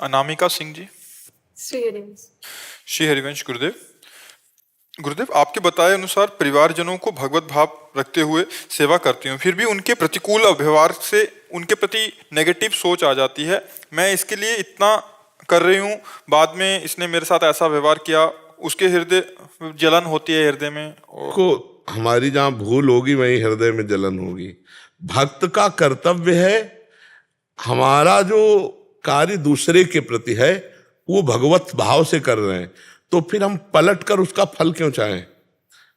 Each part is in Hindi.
अनामिका सिंह जी। श्री हरिवंश। श्री हरिवंश गुरुदेव। गुरुदेव, आपके बताए अनुसार परिवारजनों को भगवत भाव रखते हुए सेवा करती हूँ, फिर भी उनके प्रतिकूल व्यवहार से उनके प्रति नेगेटिव सोच आ जाती है। मैं इसके लिए इतना कर रही हूँ, बाद में इसने मेरे साथ ऐसा व्यवहार किया, उसके हृदय जलन होती है हृदय में। को हमारी जहाँ भूल होगी वहीं हृदय में जलन होगी। भक्त का कर्तव्य है, हमारा जो कार्य दूसरे के प्रति है वो भगवत भाव से कर रहे हैं, तो फिर हम पलट कर उसका फल क्यों चाहें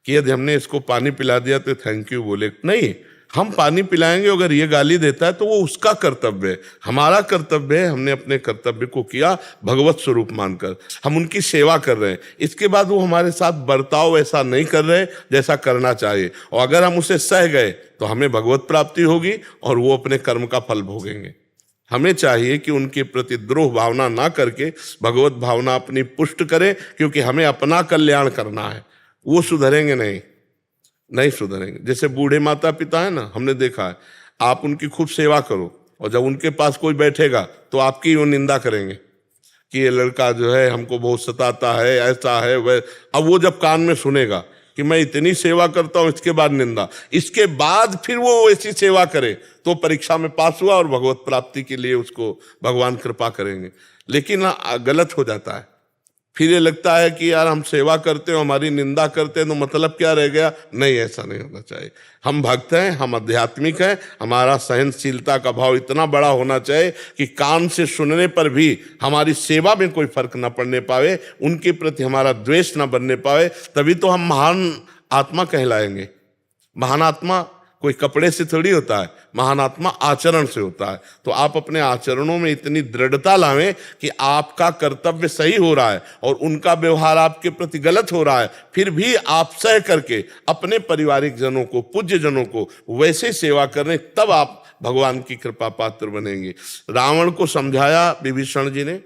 कि यदि हमने इसको पानी पिला दिया तो थैंक यू बोले? नहीं, हम पानी पिलाएंगे, अगर ये गाली देता है तो वो उसका कर्तव्य है, हमारा कर्तव्य है। हमने अपने कर्तव्य को किया भगवत स्वरूप मानकर, हम उनकी सेवा कर रहे हैं। इसके बाद वो हमारे साथ बर्ताव ऐसा नहीं कर रहे जैसा करना चाहिए, और अगर हम उसे सह गए तो हमें भगवत प्राप्ति होगी और वो अपने कर्म का फल भोगेंगे। हमें चाहिए कि उनके प्रति द्रोह भावना ना करके भगवत भावना अपनी पुष्ट करें, क्योंकि हमें अपना कल्याण करना है। वो सुधरेंगे नहीं सुधरेंगे। जैसे बूढ़े माता पिता है ना, हमने देखा है, आप उनकी खूब सेवा करो और जब उनके पास कोई बैठेगा तो आपकी वो निंदा करेंगे कि ये लड़का जो है हमको बहुत सताता है, ऐसा है वह। अब वो जब कान में सुनेगा कि मैं इतनी सेवा करता हूं, इसके बाद निंदा, इसके बाद फिर वो ऐसी सेवा करे तो परीक्षा में पास हुआ और भगवत प्राप्ति के लिए उसको भगवान कृपा करेंगे। लेकिन गलत हो जाता है, फिर ये लगता है कि यार हम सेवा करते हो, हमारी निंदा करते हैं तो मतलब क्या रह गया? नहीं, ऐसा नहीं होना चाहिए। हम भक्त हैं, हम आध्यात्मिक हैं, हमारा सहनशीलता का भाव इतना बड़ा होना चाहिए कि कान से सुनने पर भी हमारी सेवा में कोई फर्क ना पड़ने पावे, उनके प्रति हमारा द्वेष ना बनने पावे, तभी तो हम महान आत्मा कहलाएंगे। महान आत्मा कोई कपड़े से थोड़ी होता है, महान आत्मा आचरण से होता है। तो आप अपने आचरणों में इतनी दृढ़ता लावें कि आपका कर्तव्य सही हो रहा है और उनका व्यवहार आपके प्रति गलत हो रहा है, फिर भी आप सह करके अपने पारिवारिक जनों को, पूज्य जनों को वैसे सेवा करें, तब आप भगवान की कृपा पात्र बनेंगे। रावण को समझाया विभीषण जी ने,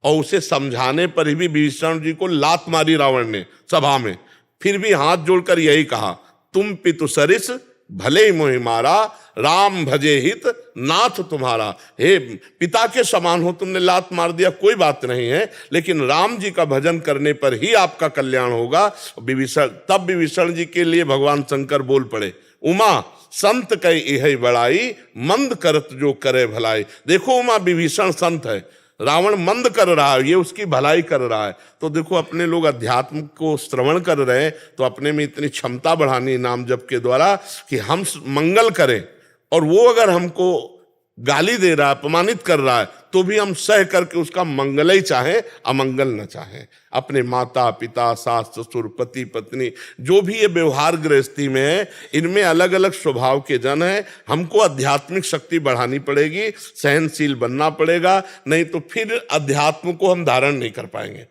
और उसे समझाने पर ही भी विभीषण जी को लात मारी रावण ने सभा में, फिर भी हाथ जोड़कर यही कहा, तुम पितु सरिस भले मोहि मारा, राम भजे हित नाथ तुम्हारा। हे पिता के समान हो, तुमने लात मार दिया कोई बात नहीं है, लेकिन राम जी का भजन करने पर ही आपका कल्याण होगा। तब विभीषण जी के लिए भगवान शंकर बोल पड़े, उमा संत कई यही बड़ाई, मंद करत जो करे भलाई। देखो उमा, विभीषण संत है, रावण मंद कर रहा है, ये उसकी भलाई कर रहा है। तो देखो, अपने लोग अध्यात्म को श्रवण कर रहे हैं तो अपने में इतनी क्षमता बढ़ानी नाम जप के द्वारा कि हम मंगल करें, और वो अगर हमको गाली दे रहा है, अपमानित कर रहा है, तो भी हम सह करके उसका मंगल ही चाहें, अमंगल न चाहें। अपने माता पिता, सास ससुर, पति पत्नी, जो भी ये व्यवहार गृहस्थी में है, इनमें अलग अलग स्वभाव के जन हैं। हमको आध्यात्मिक शक्ति बढ़ानी पड़ेगी, सहनशील बनना पड़ेगा, नहीं तो फिर अध्यात्म को हम धारण नहीं कर पाएंगे।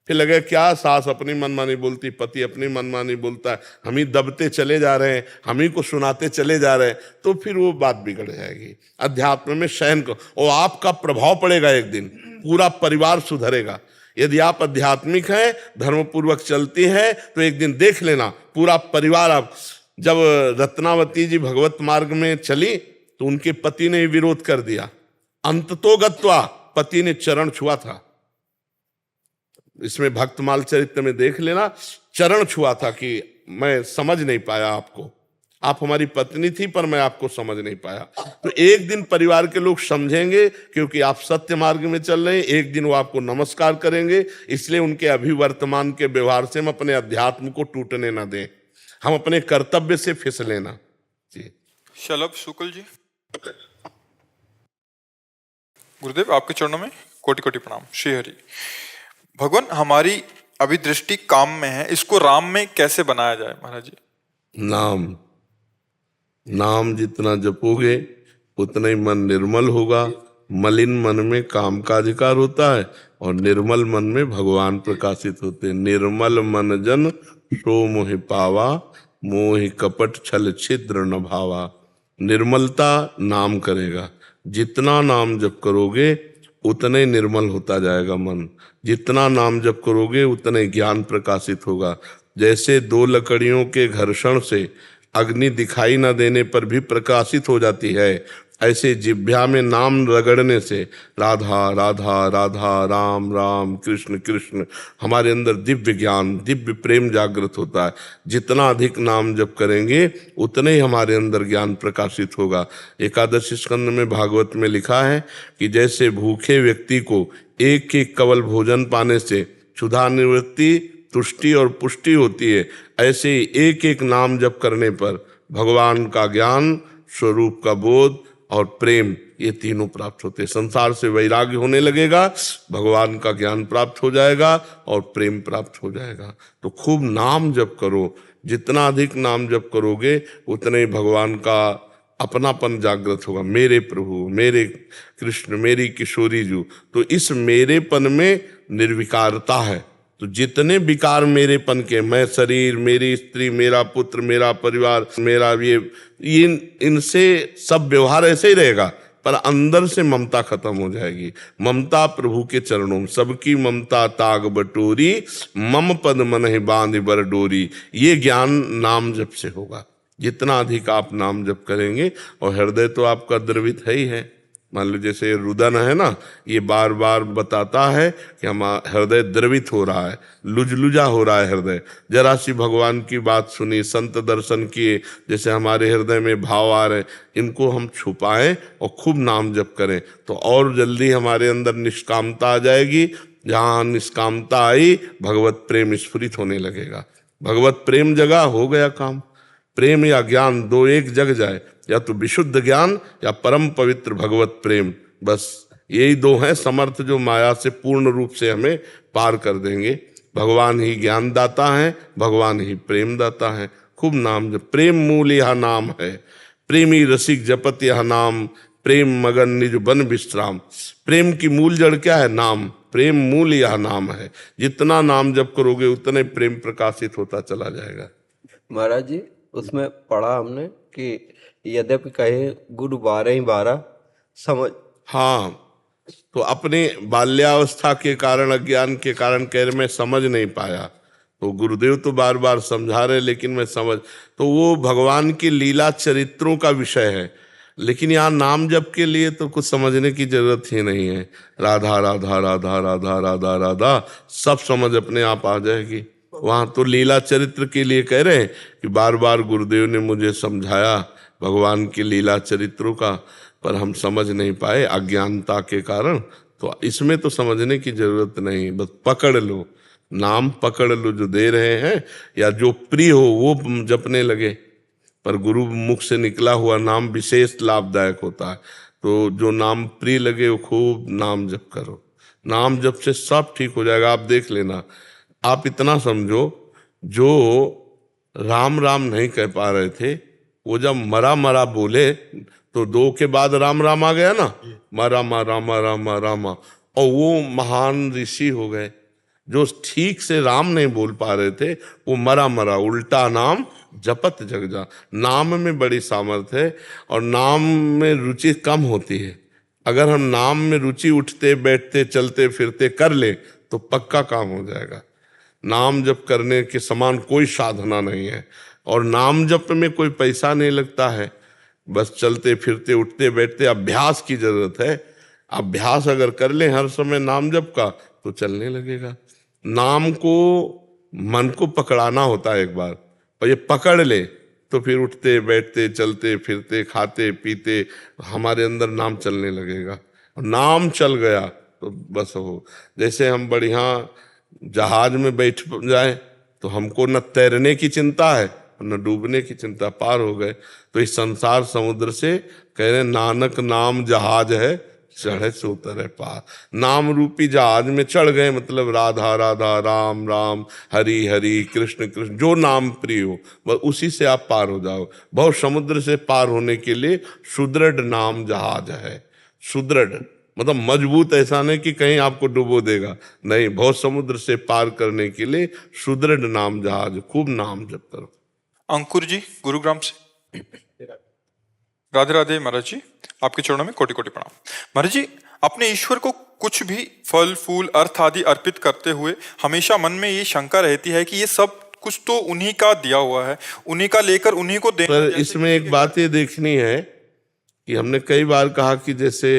फिर लगे क्या सास अपनी मनमानी बोलती, पति अपनी मनमानी बोलता है, हम ही दबते चले जा रहे हैं, हम ही को सुनाते चले जा रहे हैं, तो फिर वो बात बिगड़ जाएगी। अध्यात्म में शयन को, और आपका प्रभाव पड़ेगा, एक दिन पूरा परिवार सुधरेगा। यदि आप आध्यात्मिक हैं, धर्मपूर्वक चलती हैं, तो एक दिन देख लेना पूरा परिवार। आप जब रत्नावती जी भगवत मार्ग में चली तो उनके पति ने विरोध कर दिया, अंततोगत्वा पति ने चरण छुआ था। इसमें भक्तमाल चरित्र में देख लेना, चरण छुआ था कि मैं समझ नहीं पाया आपको, आप हमारी पत्नी थी पर मैं आपको समझ नहीं पाया। तो एक दिन परिवार के लोग समझेंगे, क्योंकि आप सत्य मार्ग में चल रहे हैं, एक दिन वो आपको नमस्कार करेंगे। इसलिए उनके अभिवर्तमान के व्यवहार से हम अपने अध्यात्म को टूटने ना दें, हम अपने कर्तव्य से फिसले ना। जी। शलभ शुक्ल जी। गुरुदेव, आपके चरणों में कोटि कोटि प्रणाम। श्री हरि। भगवान, हमारी अभी दृष्टि काम में है, इसको राम में कैसे बनाया जाए महाराज जी? नाम जितना जपोगे उतना ही मन निर्मल होगा। मलिन मन में काम का अधिकार होता है और निर्मल मन में भगवान प्रकाशित होते हैं। निर्मल मन जन सो मोहि पावा, मोहि कपट छल छिद्र न भावा। निर्मलता नाम करेगा, जितना नाम जप करोगे उतने निर्मल होता जाएगा मन, जितना नाम जप करोगे उतने ज्ञान प्रकाशित होगा। जैसे दो लकड़ियों के घर्षण से अग्नि दिखाई न देने पर भी प्रकाशित हो जाती है, ऐसे जिह्वा में नाम रगड़ने से राधा राधा राधा राम राम कृष्ण कृष्ण हमारे अंदर दिव्य ज्ञान दिव्य प्रेम जागृत होता है। जितना अधिक नाम जप करेंगे उतने ही हमारे अंदर ज्ञान प्रकाशित होगा। एकादश स्कंद में भागवत में लिखा है कि जैसे भूखे व्यक्ति को एक एक कवल भोजन पाने से क्षुधा निवृत्ति तुष्टि और पुष्टि होती है, ऐसे ही एक एक नाम जप करने पर भगवान का ज्ञान स्वरूप का बोध और प्रेम ये तीनों प्राप्त होते हैं। संसार से वैराग्य होने लगेगा, भगवान का ज्ञान प्राप्त हो जाएगा और प्रेम प्राप्त हो जाएगा। तो खूब नाम जप करो, जितना अधिक नाम जप करोगे उतने ही भगवान का अपनापन जागृत होगा। मेरे प्रभु मेरे कृष्ण मेरी किशोरी जू, तो इस मेरेपन में निर्विकारता है। तो जितने विकार मेरेपन के, मैं शरीर मेरी स्त्री मेरा पुत्र मेरा परिवार मेरा ये इनसे सब व्यवहार ऐसे ही रहेगा, पर अंदर से ममता खत्म हो जाएगी। ममता प्रभु के चरणों में, सबकी ममता ताग बटोरी मम पद मन ही बांध बर डोरी, ये ज्ञान नाम जप से होगा। जितना अधिक आप नाम जप करेंगे, और हृदय तो आपका द्रवित है ही है। मान लो जैसे रुदन है ना, ये बार बार बताता है कि हमारा हृदय द्रवित हो रहा है, लुजलुजा हो रहा है हृदय। जरा सी भगवान की बात सुनी, संत दर्शन किए, जैसे हमारे हृदय में भाव आ रहे, इनको हम छुपाएं और खूब नाम जप करें तो और जल्दी हमारे अंदर निष्कामता आ जाएगी। जहाँ निष्कामता आई भगवत प्रेम स्फुरित होने लगेगा। भगवत प्रेम जगा हो गया काम। प्रेम या ज्ञान दो एक जग जाए, या तो विशुद्ध ज्ञान या परम पवित्र भगवत प्रेम, बस यही दो हैं समर्थ जो माया से पूर्ण रूप से हमें पार कर देंगे। भगवान ही ज्ञान दाता है, भगवान ही प्रेम दाता है। खूब नाम जप, प्रेम मूल यह नाम है, प्रेमी रसिक जपत यह नाम, प्रेम मगन निज बन विश्राम। प्रेम की मूल जड़ क्या है? नाम। प्रेम मूल यह नाम है। जितना नाम जप करोगे उतने प्रेम प्रकाशित होता चला जाएगा। महाराज जी, उसमें पढ़ा हमने कि यद्यपि कहे गुरु 12 ही 12 समझ। हाँ, तो अपने बाल्यावस्था के कारण अज्ञान के कारण कह रहे मैं समझ नहीं पाया, तो गुरुदेव तो बार बार समझा रहे लेकिन मैं समझ, तो वो भगवान की लीला चरित्रों का विषय है। लेकिन यहाँ नाम जप के लिए तो कुछ समझने की जरूरत ही नहीं है। राधा राधा राधा राधा राधा राधा सब समझ अपने आप आ जाएगी। वहां तो लीला चरित्र के लिए कह रहे हैं कि बार बार गुरुदेव ने मुझे समझाया भगवान की लीला चरित्रों का, पर हम समझ नहीं पाए अज्ञानता के कारण। तो इसमें तो समझने की जरूरत नहीं, बस पकड़ लो, नाम पकड़ लो जो दे रहे हैं, या जो प्रिय हो वो जपने लगे। पर गुरु मुख से निकला हुआ नाम विशेष लाभदायक होता है। तो जो नाम प्रिय लगे वो खूब नाम जप करो। नाम जप से सब ठीक हो जाएगा। आप देख लेना, आप इतना समझो, जो राम राम नहीं कह पा रहे थे वो जब मरा मरा बोले तो 2 के बाद राम राम आ गया ना, मरा मा रामा रामा रामा, और वो महान ऋषि हो गए। जो ठीक से राम नहीं बोल पा रहे थे वो मरा मरा उल्टा नाम जपत जग जा। नाम में बड़ी सामर्थ्य है, और नाम में रुचि कम होती है। अगर हम नाम में रुचि उठते बैठते चलते फिरते कर ले तो पक्का काम हो जाएगा। नाम जप करने के समान कोई साधना नहीं है, और नाम जप में कोई पैसा नहीं लगता है। बस चलते फिरते उठते बैठते अभ्यास की जरूरत है। अभ्यास अगर कर ले हर समय नाम जप का तो चलने लगेगा। नाम को मन को पकड़ाना होता है एक बार, और ये पकड़ ले तो फिर उठते बैठते चलते फिरते खाते पीते हमारे अंदर नाम चलने लगेगा। नाम चल गया तो बस हो। जैसे हम बढ़िया जहाज में बैठ जाए तो हमको न तैरने की चिंता है न डूबने की चिंता, पार हो गए। तो इस संसार समुद्र से कह रहे नानक नाम जहाज है चढ़े से उतरे पार। नाम रूपी जहाज में चढ़ गए, मतलब राधा राधा राम राम हरि हरि कृष्ण कृष्ण, जो नाम प्रिय हो बस उसी से आप पार हो जाओ। बहुत समुद्र से पार होने के लिए सुदृढ़ नाम जहाज है। सुदृढ़ मतलब मजबूत, ऐसा नहीं कि कहीं आपको डुबो देगा, नहीं, बहुत समुद्र से पार करने के लिए सुदृढ़ नाम जहाज। खूब नाम जप करो। अंकुर जी गुरुग्राम से। राधे राधे महाराज जी, आपके चरणों में कोटि कोटि प्रणाम। महाराज जी, अपने ईश्वर को कुछ भी फल फूल अर्थ आदि अर्पित करते हुए हमेशा मन में ये शंका रहती है कि ये सब कुछ तो उन्हीं का दिया हुआ है, उन्हीं का लेकर उन्हीं को देना। पर इसमें एक बात ये देखनी है कि हमने कई बार कहा कि जैसे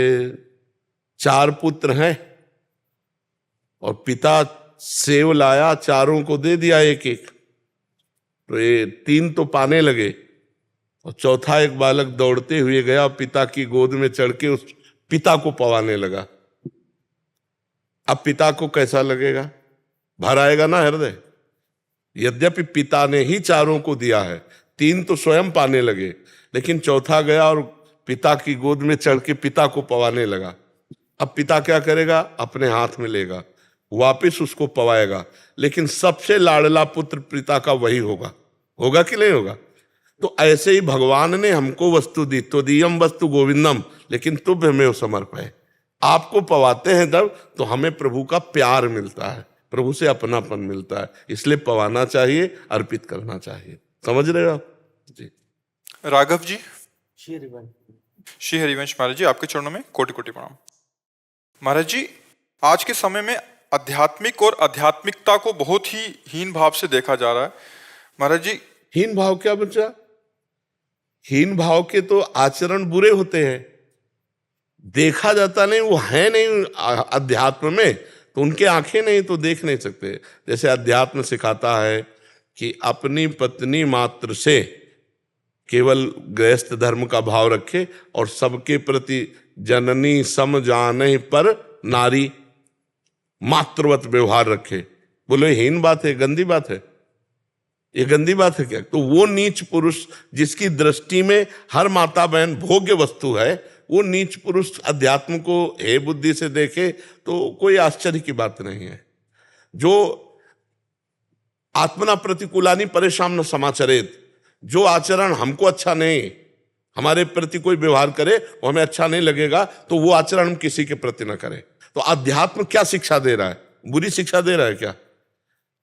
4 पुत्र हैं और पिता सेव लाया, चारों को दे दिया एक एक, तो ये 3 तो पाने लगे और चौथा एक बालक दौड़ते हुए गया और पिता की गोद में चढ़ के उस पिता को पवाने लगा। अब पिता को कैसा लगेगा? भर आएगा ना हृदय। यद्यपि पिता ने ही चारों को दिया है, 3 तो स्वयं पाने लगे, लेकिन चौथा गया और पिता की गोद में चढ़ के पिता को पवाने लगा। अब पिता क्या करेगा? अपने हाथ में लेगा, वापिस उसको पवाएगा, लेकिन सबसे लाडला पुत्र पिता का वही होगा। होगा कि नहीं होगा? तो ऐसे ही भगवान ने हमको वस्तु दी, तो दियम वस्तु गोविंदम, लेकिन तुभ्यमेव समर्पय। आपको पवाते हैं तब तो हमें प्रभु का प्यार मिलता है, प्रभु से अपनापन मिलता है, इसलिए पवाना चाहिए, अर्पित करना चाहिए। समझ रहे हो आप जी? राघव जी। श्री हरिवंश महाराज जी, आपके चरणों में कोटि कोटि प्रणाम। महाराज जी, आज के समय में आध्यात्मिक और आध्यात्मिकता को बहुत ही हीन भाव से देखा जा रहा है। महाराज जी, हीन भाव क्या बच्चा? हीन भाव के तो आचरण बुरे होते हैं, देखा जाता नहीं, वो है नहीं अध्यात्म में, तो उनके आंखें नहीं तो देख नहीं सकते। जैसे अध्यात्म सिखाता है कि अपनी पत्नी मात्र से केवल गृहस्थ धर्म का भाव रखे और सबके प्रति जननी सम जाने पर नारी मातृवत व्यवहार रखे। बोलो हीन बात है, गंदी बात है? ये गंदी बात है क्या? तो वो नीच पुरुष जिसकी दृष्टि में हर माता बहन भोग्य वस्तु है, वो नीच पुरुष अध्यात्म को हे बुद्धि से देखे तो कोई आश्चर्य की बात नहीं है। जो आत्मना प्रतिकूलानि परेशान न समाचरेत, जो आचरण हमको अच्छा नहीं, हमारे प्रति कोई व्यवहार करे वो हमें अच्छा नहीं लगेगा, तो वो आचरण हम किसी के प्रति न करें। तो अध्यात्म क्या शिक्षा दे रहा है? बुरी शिक्षा दे रहा है क्या?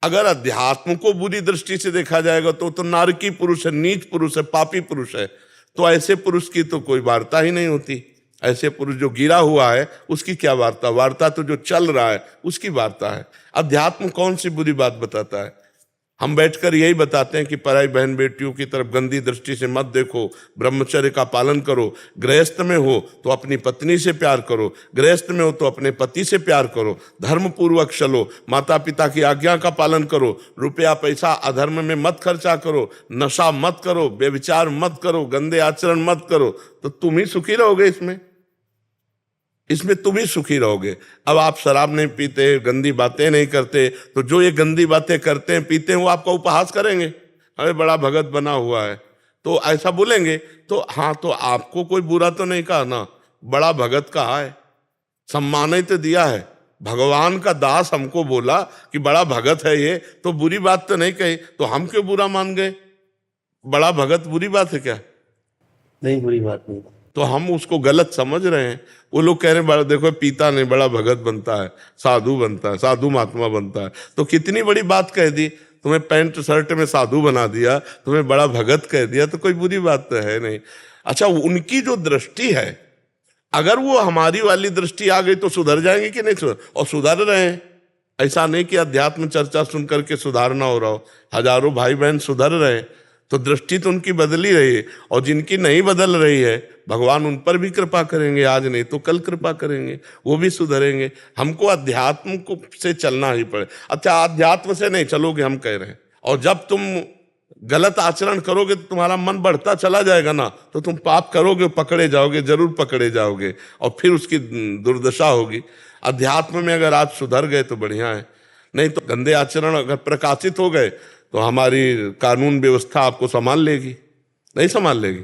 अगर अध्यात्म को बुरी दृष्टि से देखा जाएगा तो नारकी पुरुष है, नीच पुरुष है, पापी पुरुष है, तो ऐसे पुरुष की तो कोई वार्ता ही नहीं होती। ऐसे पुरुष जो गिरा हुआ है उसकी क्या वार्ता? वार्ता तो जो चल रहा है उसकी वार्ता है। अध्यात्म कौन सी बुरी बात बताता है? हम बैठकर यही बताते हैं कि पराई बहन बेटियों की तरफ गंदी दृष्टि से मत देखो, ब्रह्मचर्य का पालन करो, गृहस्थ में हो तो अपनी पत्नी से प्यार करो, गृहस्थ में हो तो अपने पति से प्यार करो, धर्म पूर्वक चलो, माता पिता की आज्ञा का पालन करो, रुपया पैसा अधर्म में मत खर्चा करो, नशा मत करो, व्यभिचार मत करो, गंदे आचरण मत करो, तो तुम ही सुखी रहोगे। इसमें तुम ही सुखी रहोगे। अब आप शराब नहीं पीते, गंदी बातें नहीं करते, तो जो ये गंदी बातें करते हैं पीते हैं वो आपका उपहास करेंगे, अरे बड़ा भगत बना हुआ है, तो ऐसा बोलेंगे। तो हाँ, तो आपको कोई बुरा तो नहीं कहा ना, बड़ा भगत कहा है, सम्मान तो दिया है। भगवान का दास हमको बोला कि बड़ा भगत है ये, तो बुरी बात तो नहीं कही, तो हम क्यों बुरा मान गए? बड़ा भगत बुरी बात है क्या? नहीं, बुरी बात नहीं। तो हम उसको गलत समझ रहे हैं। वो लोग कह रहे हैं देखो पीता नहीं बड़ा भगत बनता है, साधु बनता है, साधु महात्मा बनता है, तो कितनी बड़ी बात कह दी। तुम्हें पैंट शर्ट में साधु बना दिया, तुम्हें बड़ा भगत कह दिया, तो कोई बुरी बात तो है नहीं। अच्छा, उनकी जो दृष्टि है, अगर वो हमारी वाली दृष्टि आ गई तो सुधर जाएंगे कि नहीं सुधर? और सुधर रहे हैं। ऐसा नहीं कि अध्यात्म चर्चा सुन करके सुधारना हो रहा हो, हजारों भाई बहन सुधर रहे हैं, तो दृष्टि तो उनकी बदली रही है। और जिनकी नहीं बदल रही है, भगवान उन पर भी कृपा करेंगे, आज नहीं तो कल कृपा करेंगे, वो भी सुधरेंगे। हमको अध्यात्म को से चलना ही पड़े। अच्छा, अध्यात्म से नहीं चलोगे हम कह रहे हैं, और जब तुम गलत आचरण करोगे तो तुम्हारा मन बढ़ता चला जाएगा ना, तो तुम पाप करोगे, पकड़े जाओगे, जरूर पकड़े जाओगे, और फिर उसकी दुर्दशा होगी। अध्यात्म में अगर आज सुधर गए तो बढ़िया है, नहीं तो गंदे आचरण अगर प्रकाशित हो गए तो हमारी कानून व्यवस्था आपको संभाल लेगी, नहीं संभाल लेगी।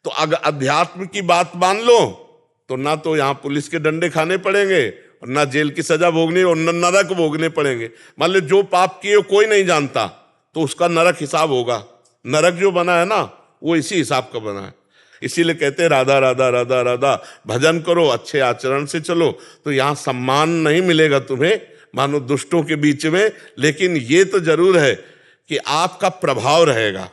तो अगर अध्यात्म की बात मान लो तो ना तो यहाँ पुलिस के डंडे खाने पड़ेंगे, और ना जेल की सजा भोगनी, और न नरक भोगने पड़ेंगे। मान लो जो पाप किए कोई नहीं जानता, तो उसका नरक हिसाब होगा। नरक जो बना है ना, वो इसी हिसाब का बना है। इसीलिए कहते हैं राधा राधा राधा राधा, भजन करो, अच्छे आचरण से चलो, तो यहाँ सम्मान नहीं मिलेगा तुम्हें मानो दुष्टों के बीच में, लेकिन ये तो जरूर है कि आपका प्रभाव रहेगा।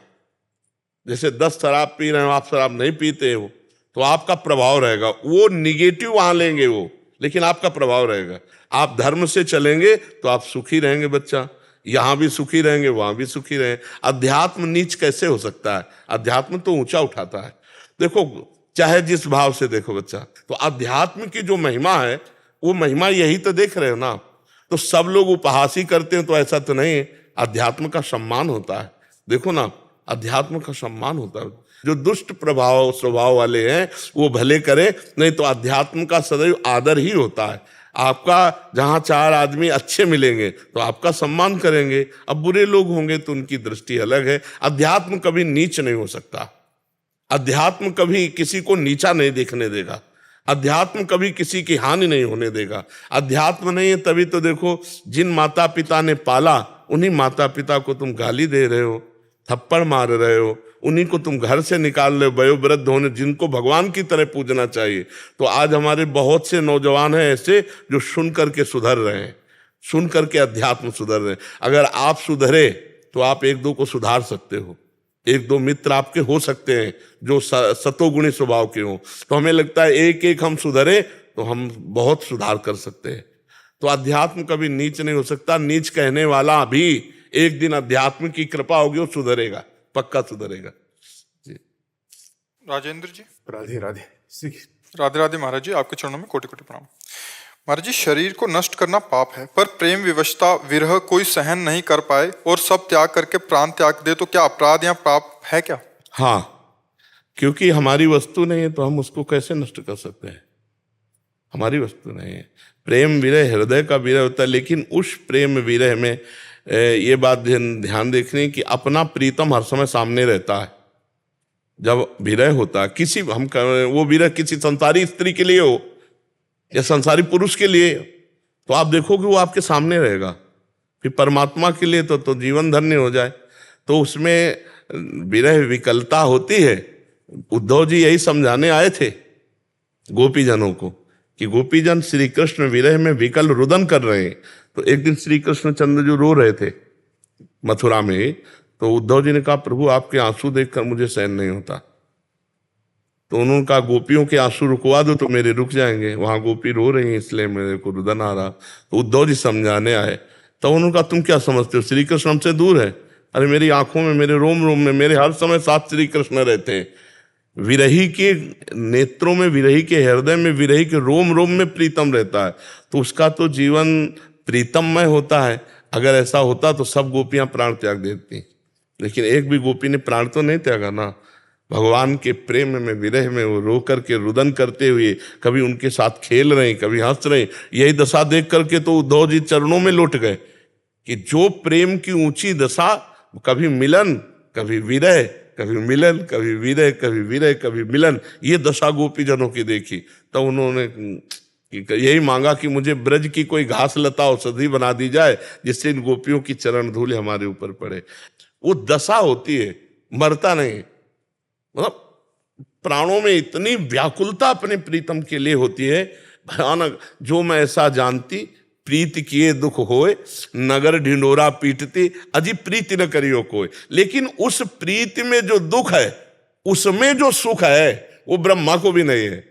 जैसे 10 शराब पी रहे हो, आप शराब नहीं पीते हो, तो आपका प्रभाव रहेगा। वो निगेटिव वहां लेंगे वो, लेकिन आपका प्रभाव रहेगा। आप धर्म से चलेंगे तो आप सुखी रहेंगे बच्चा, यहां भी सुखी रहेंगे, वहां भी सुखी रहेंगे। अध्यात्म नीच कैसे हो सकता है? अध्यात्म तो ऊंचा उठाता है। देखो, चाहे जिस भाव से देखो बच्चा। तो अध्यात्म की जो महिमा है वो महिमा यही तो देख रहे हो ना। तो सब लोग उपहास ही करते हैं तो ऐसा तो नहीं है, अध्यात्म का सम्मान होता है। देखो ना, अध्यात्म का सम्मान होता है। जो दुष्ट प्रभाव स्वभाव वाले हैं वो भले करे, नहीं तो अध्यात्म का सदैव आदर ही होता है। आपका जहां 4 आदमी अच्छे मिलेंगे तो आपका सम्मान करेंगे, अब बुरे लोग होंगे तो उनकी दृष्टि अलग है। अध्यात्म कभी नीच नहीं हो सकता, अध्यात्म कभी किसी को नीचा नहीं देखने देगा, अध्यात्म कभी किसी की हानि नहीं होने देगा। अध्यात्म नहीं है तभी तो देखो, जिन माता पिता ने पाला उन्हीं माता पिता को तुम गाली दे रहे हो, थप्पड़ मार रहे हो, उन्हीं को तुम घर से निकाल रहे हो, वयोवृद्ध होने जिनको भगवान की तरह पूजना चाहिए। तो आज हमारे बहुत से नौजवान हैं ऐसे जो सुन करके सुधर रहे हैं, सुन करके अध्यात्म सुधर रहे हैं। अगर आप सुधरे तो आप एक दो को सुधार सकते हो, एक दो मित्र आपके हो सकते हैं जो सतोगुणी स्वभाव के हों। तो हमें लगता है एक एक हम सुधरे तो हम बहुत सुधार कर सकते हैं। तो अध्यात्म कभी नीच नहीं हो सकता। नीच कहने वाला भी एक दिन अध्यात्म की कृपा होगी वो सुधरेगा, पक्का सुधरेगा जी। राजेंद्र जी। राधे राधे। राधे राधे महाराज जी, आपके चरणों में कोटि कोटि प्रणाम। महाराज जी, शरीर को नष्ट करना पाप है, पर प्रेम विवशता विरह कोई सहन नहीं कर पाए और सब त्याग करके प्राण त्याग दे तो क्या अपराध या पाप है क्या? हाँ, क्योंकि हमारी वस्तु नहीं है तो हम उसको कैसे नष्ट कर सकते हैं? हमारी वस्तु नहीं है। प्रेम विरह हृदय का विरह होता है, लेकिन उस प्रेम विरह में ये बात ध्यान देखनी कि अपना प्रीतम हर समय सामने रहता है। जब विरह होता है किसी, हम वो विरह किसी संसारी स्त्री के लिए हो या संसारी पुरुष के लिए, तो आप देखोगे वो आपके सामने रहेगा। फिर परमात्मा के लिए तो जीवन धन्य हो जाए। तो उसमें विरह विकलता होती है। उद्धव जी यही समझाने आए थे गोपीजनों को कि गोपीजन श्री कृष्ण विरह में विकल रुदन कर रहे हैं। तो एक दिन श्री कृष्ण चंद्र जो रो रहे थे मथुरा में, तो उद्धव जी ने कहा प्रभु आपके आंसू देखकर मुझे सहन नहीं होता। तो उन्होंने कहा गोपियों के आंसू रुकवा दो तो मेरे रुक जाएंगे, वहां गोपी रो रही हैं इसलिए मेरे को रुदन आ रहा। तो उद्धव जी समझाने आए, तो उन्होंने कहा तुम क्या समझते हो, श्री कृष्ण हमसे दूर है? अरे मेरी आंखों में, मेरे रोम रोम में, मेरे हर समय साथ श्री कृष्ण रहते हैं। विरही के नेत्रों में, विरही के हृदय में, विरही के रोम रोम में प्रीतम रहता है, तो उसका तो जीवन प्रीतममय होता है। अगर ऐसा होता तो सब गोपियां प्राण त्याग देती, लेकिन एक भी गोपी ने प्राण तो नहीं त्यागा ना। भगवान के प्रेम में, विरह में वो रो करके रुदन करते हुए कभी उनके साथ खेल रहे, कभी हंस रहे। यही दशा देख करके तो उद्धव जी चरणों में लौट गए कि जो प्रेम की ऊंची दशा, कभी मिलन कभी विरह, कभी मिलन कभी विरह, कभी विरह कभी मिलन, ये दशा गोपी जनों की देखी। तो उन्होंने यही मांगा कि मुझे ब्रज की कोई घास लता औषधि बना दी जाए जिससे इन गोपियों की चरण धूल हमारे ऊपर पड़े। वो दशा होती है, मरता नहीं। मतलब प्राणों में इतनी व्याकुलता अपने प्रीतम के लिए होती है भयानक। जो मैं ऐसा जानती प्रीति किए दुख होए, नगर ढिंडोरा पीटती अजी प्रीति न करियो कोई। लेकिन उस प्रीति में जो दुख है, उसमें जो सुख है वो ब्रह्मा को भी नहीं है,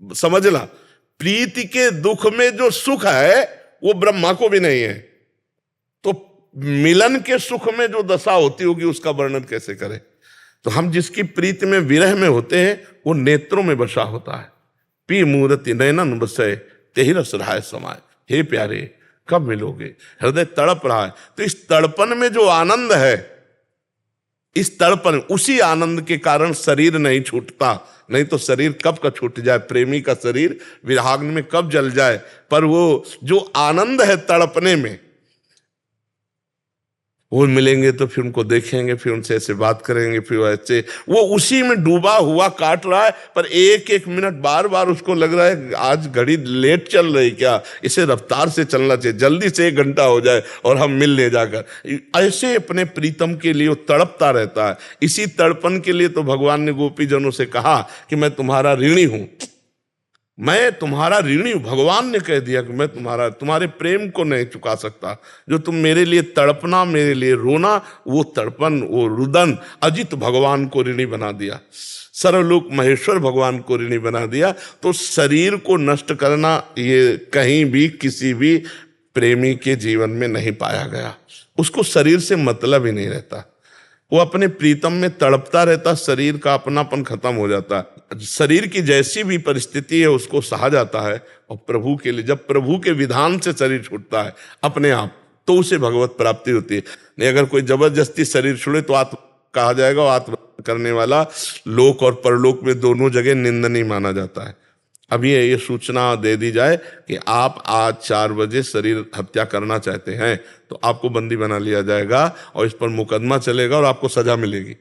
समझना। प्रीति के दुख में जो सुख है वो ब्रह्मा को भी नहीं है। तो मिलन के सुख में जो दशा होती होगी उसका वर्णन कैसे करें? तो हम जिसकी प्रीति में, विरह में होते हैं, वो नेत्रों में बसा होता है। पी मूर्ति नयनन बसे तेहि रस रहाय समाय। हे प्यारे कब मिलोगे, हृदय तड़प रहा है। तो इस तड़पन में जो आनंद है, इस तड़पन, उसी आनंद के कारण शरीर नहीं छूटता। नहीं तो शरीर कब का छूट जाए, प्रेमी का शरीर विराग्न में कब जल जाए। पर वो जो आनंद है तड़पने में, वो मिलेंगे तो फिर उनको देखेंगे, फिर उनसे ऐसे बात करेंगे, फिर ऐसे वो उसी में डूबा हुआ काट रहा है। पर एक एक मिनट बार बार उसको लग रहा है आज घड़ी लेट चल रही क्या, इसे रफ्तार से चलना चाहिए, जल्दी से 1 घंटा हो जाए और हम मिल ले जाकर। ऐसे अपने प्रीतम के लिए वो तड़पता रहता है। इसी तड़पन के लिए तो भगवान ने गोपी जनों से कहा कि मैं तुम्हारा ऋणी हूं, मैं तुम्हारा ऋणी हूं। भगवान ने कह दिया कि मैं तुम्हारे प्रेम को नहीं चुका सकता। जो तुम मेरे लिए तड़पना, मेरे लिए रोना, वो तड़पन, वो रुदन अजित भगवान को ऋणी बना दिया, सर्वलोक महेश्वर भगवान को ऋणी बना दिया। तो शरीर को नष्ट करना ये कहीं भी किसी भी प्रेमी के जीवन में नहीं पाया गया। उसको शरीर से मतलब ही नहीं रहता। वो अपने प्रीतम में तड़पता रहता, शरीर का अपनापन खत्म हो जाता है। शरीर की जैसी भी परिस्थिति है उसको सहा जाता है, और प्रभु के लिए, जब प्रभु के विधान से शरीर छूटता है अपने आप, तो उसे भगवत प्राप्ति होती है। नहीं, अगर कोई जबरदस्ती शरीर छोड़े तो आत्म कहा जाएगा, और आत्म करने वाला लोक और परलोक में दोनों जगह निंदनीय माना जाता है। अभी ये सूचना दे दी जाए कि आप आज 4 बजे शरीर हत्या करना चाहते हैं तो आपको बंदी बना लिया जाएगा, और इस पर मुकदमा चलेगा और आपको सजा मिलेगी।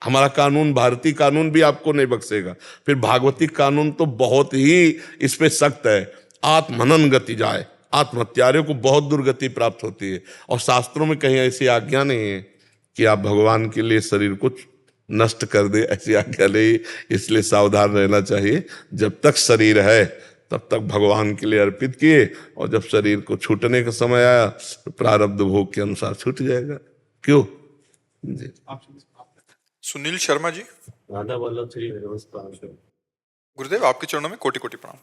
हमारा कानून, भारतीय कानून भी आपको नहीं बख्शेगा। फिर भागवतिक कानून तो बहुत ही इस पे सख्त है, आत्महनन गति जाए, आत्महत्यारे को बहुत दुर्गति प्राप्त होती है। और शास्त्रों में कहीं ऐसी आज्ञा नहीं है कि आप भगवान के लिए शरीर को नष्ट कर दे, ऐसी आज्ञा नहीं। इसलिए सावधान रहना चाहिए। जब तक शरीर है तब तक भगवान के लिए अर्पित किए, और जब शरीर को छूटने का समय आया तो प्रारब्ध भोग के अनुसार छूट जाएगा। क्यों जी? सुनील शर्मा जी। राधा वल्लभ श्री व्यवस्था। गुरुदेव, आपके चरणों में कोटि कोटि प्रणाम।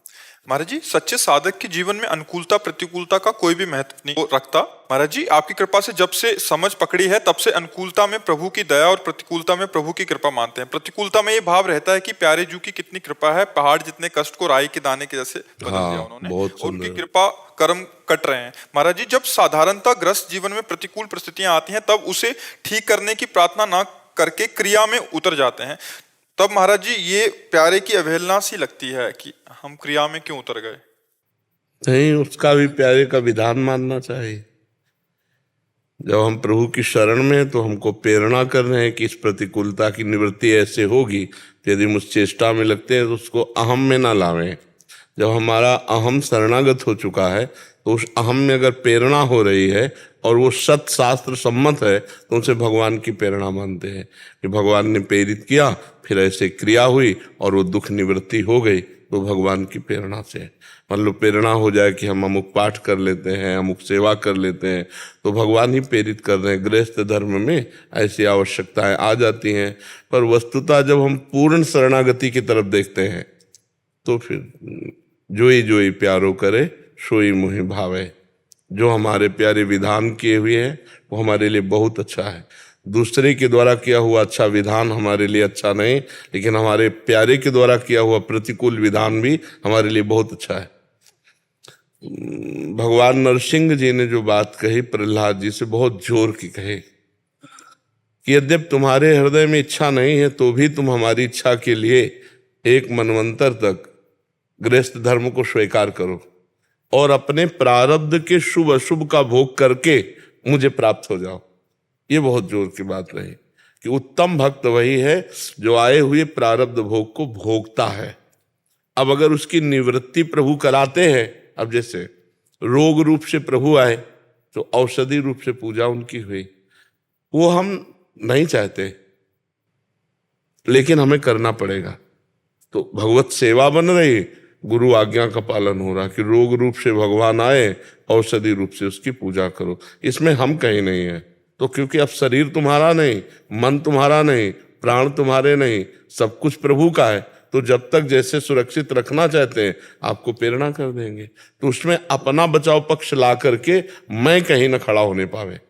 महाराज जी, सच्चे साधक के जीवन में अनुकूलता प्रतिकूलता का कोई भी महत्व नहीं रखता। महाराज जी, आपकी कृपा से जब से समझ पकड़ी है तब से अनुकूलता में प्रभु की दया और प्रतिकूलता में प्रभु की कृपा मानते हैं। प्रतिकूलता में ये भाव रहता है कि प्यारे जू की कितनी कृपा है, पहाड़ जितने कष्ट को राई के दाने के जैसे बदल दिया उन्होंने, उनकी कृपा कर्म कट रहे हैं। महाराज जी, जब साधारणता ग्रस्त जीवन में प्रतिकूल परिस्थितियां आती हैं तब उसे ठीक करने की प्रार्थना ना करके क्रिया में उतर जाते हैं। तब महाराज जी ये प्यारे की अवहेलना सी लगती है कि हम क्रिया में क्यों उतर गए। नहीं, उसका भी प्यारे का विधान मानना चाहिए। जब हम प्रभु की शरण में हैं तो हमको प्रेरणा कर रहे हैं कि इस प्रतिकूलता की निवृत्ति ऐसे होगी। यदि मुझ चेष्टा में लगते हैं तो उसको अहम में ना लावें। जब हमारा अहम शरणागत हो चुका है तो उस अहम में अगर प्रेरणा हो रही है और वो सत शास्त्र सम्मत है तो उनसे भगवान की प्रेरणा मानते हैं कि भगवान ने प्रेरित किया, फिर ऐसे क्रिया हुई और वो दुख निवृत्ति हो गई, तो भगवान की प्रेरणा से। मान लो प्रेरणा हो जाए कि हम अमुक पाठ कर लेते हैं, अमुक सेवा कर लेते हैं, तो भगवान ही प्रेरित कर रहे हैं। गृहस्थ धर्म में ऐसी आवश्यकताएं आ जाती हैं, पर वस्तुतः जब हम पूर्ण शरणागति की तरफ देखते हैं तो फिर जोई जोई प्यारो करे सोई मुहि भावे। जो हमारे प्यारे विधान किए हुए हैं वो हमारे लिए बहुत अच्छा है। दूसरे के द्वारा किया हुआ अच्छा विधान हमारे लिए अच्छा नहीं, लेकिन हमारे प्यारे के द्वारा किया हुआ प्रतिकूल विधान भी हमारे लिए बहुत अच्छा है। भगवान नरसिंह जी ने जो बात कही प्रहलाद जी से, बहुत जोर की कही कि यद्यपि तुम्हारे हृदय में इच्छा नहीं है तो भी तुम हमारी इच्छा के लिए एक मनवंतर तक गृहस्थ धर्म को स्वीकार करो और अपने प्रारब्ध के शुभ अशुभ का भोग करके मुझे प्राप्त हो जाओ। ये बहुत जोर की बात रही कि उत्तम भक्त वही है जो आए हुए प्रारब्ध भोग को भोगता है। अब अगर उसकी निवृत्ति प्रभु कराते हैं, अब जैसे रोग रूप से प्रभु आए तो औषधि रूप से पूजा उनकी हुई, वो हम नहीं चाहते लेकिन हमें करना पड़ेगा। तो भगवत सेवा बन रही, गुरु आज्ञा का पालन हो रहा कि रोग रूप से भगवान आए, औषधि रूप से उसकी पूजा करो। इसमें हम कहीं नहीं है। तो क्योंकि अब शरीर तुम्हारा नहीं, मन तुम्हारा नहीं, प्राण तुम्हारे नहीं, सब कुछ प्रभु का है, तो जब तक जैसे सुरक्षित रखना चाहते हैं आपको प्रेरणा कर देंगे। तो उसमें अपना बचाव पक्ष ला करके मैं कहीं न खड़ा होने पावे,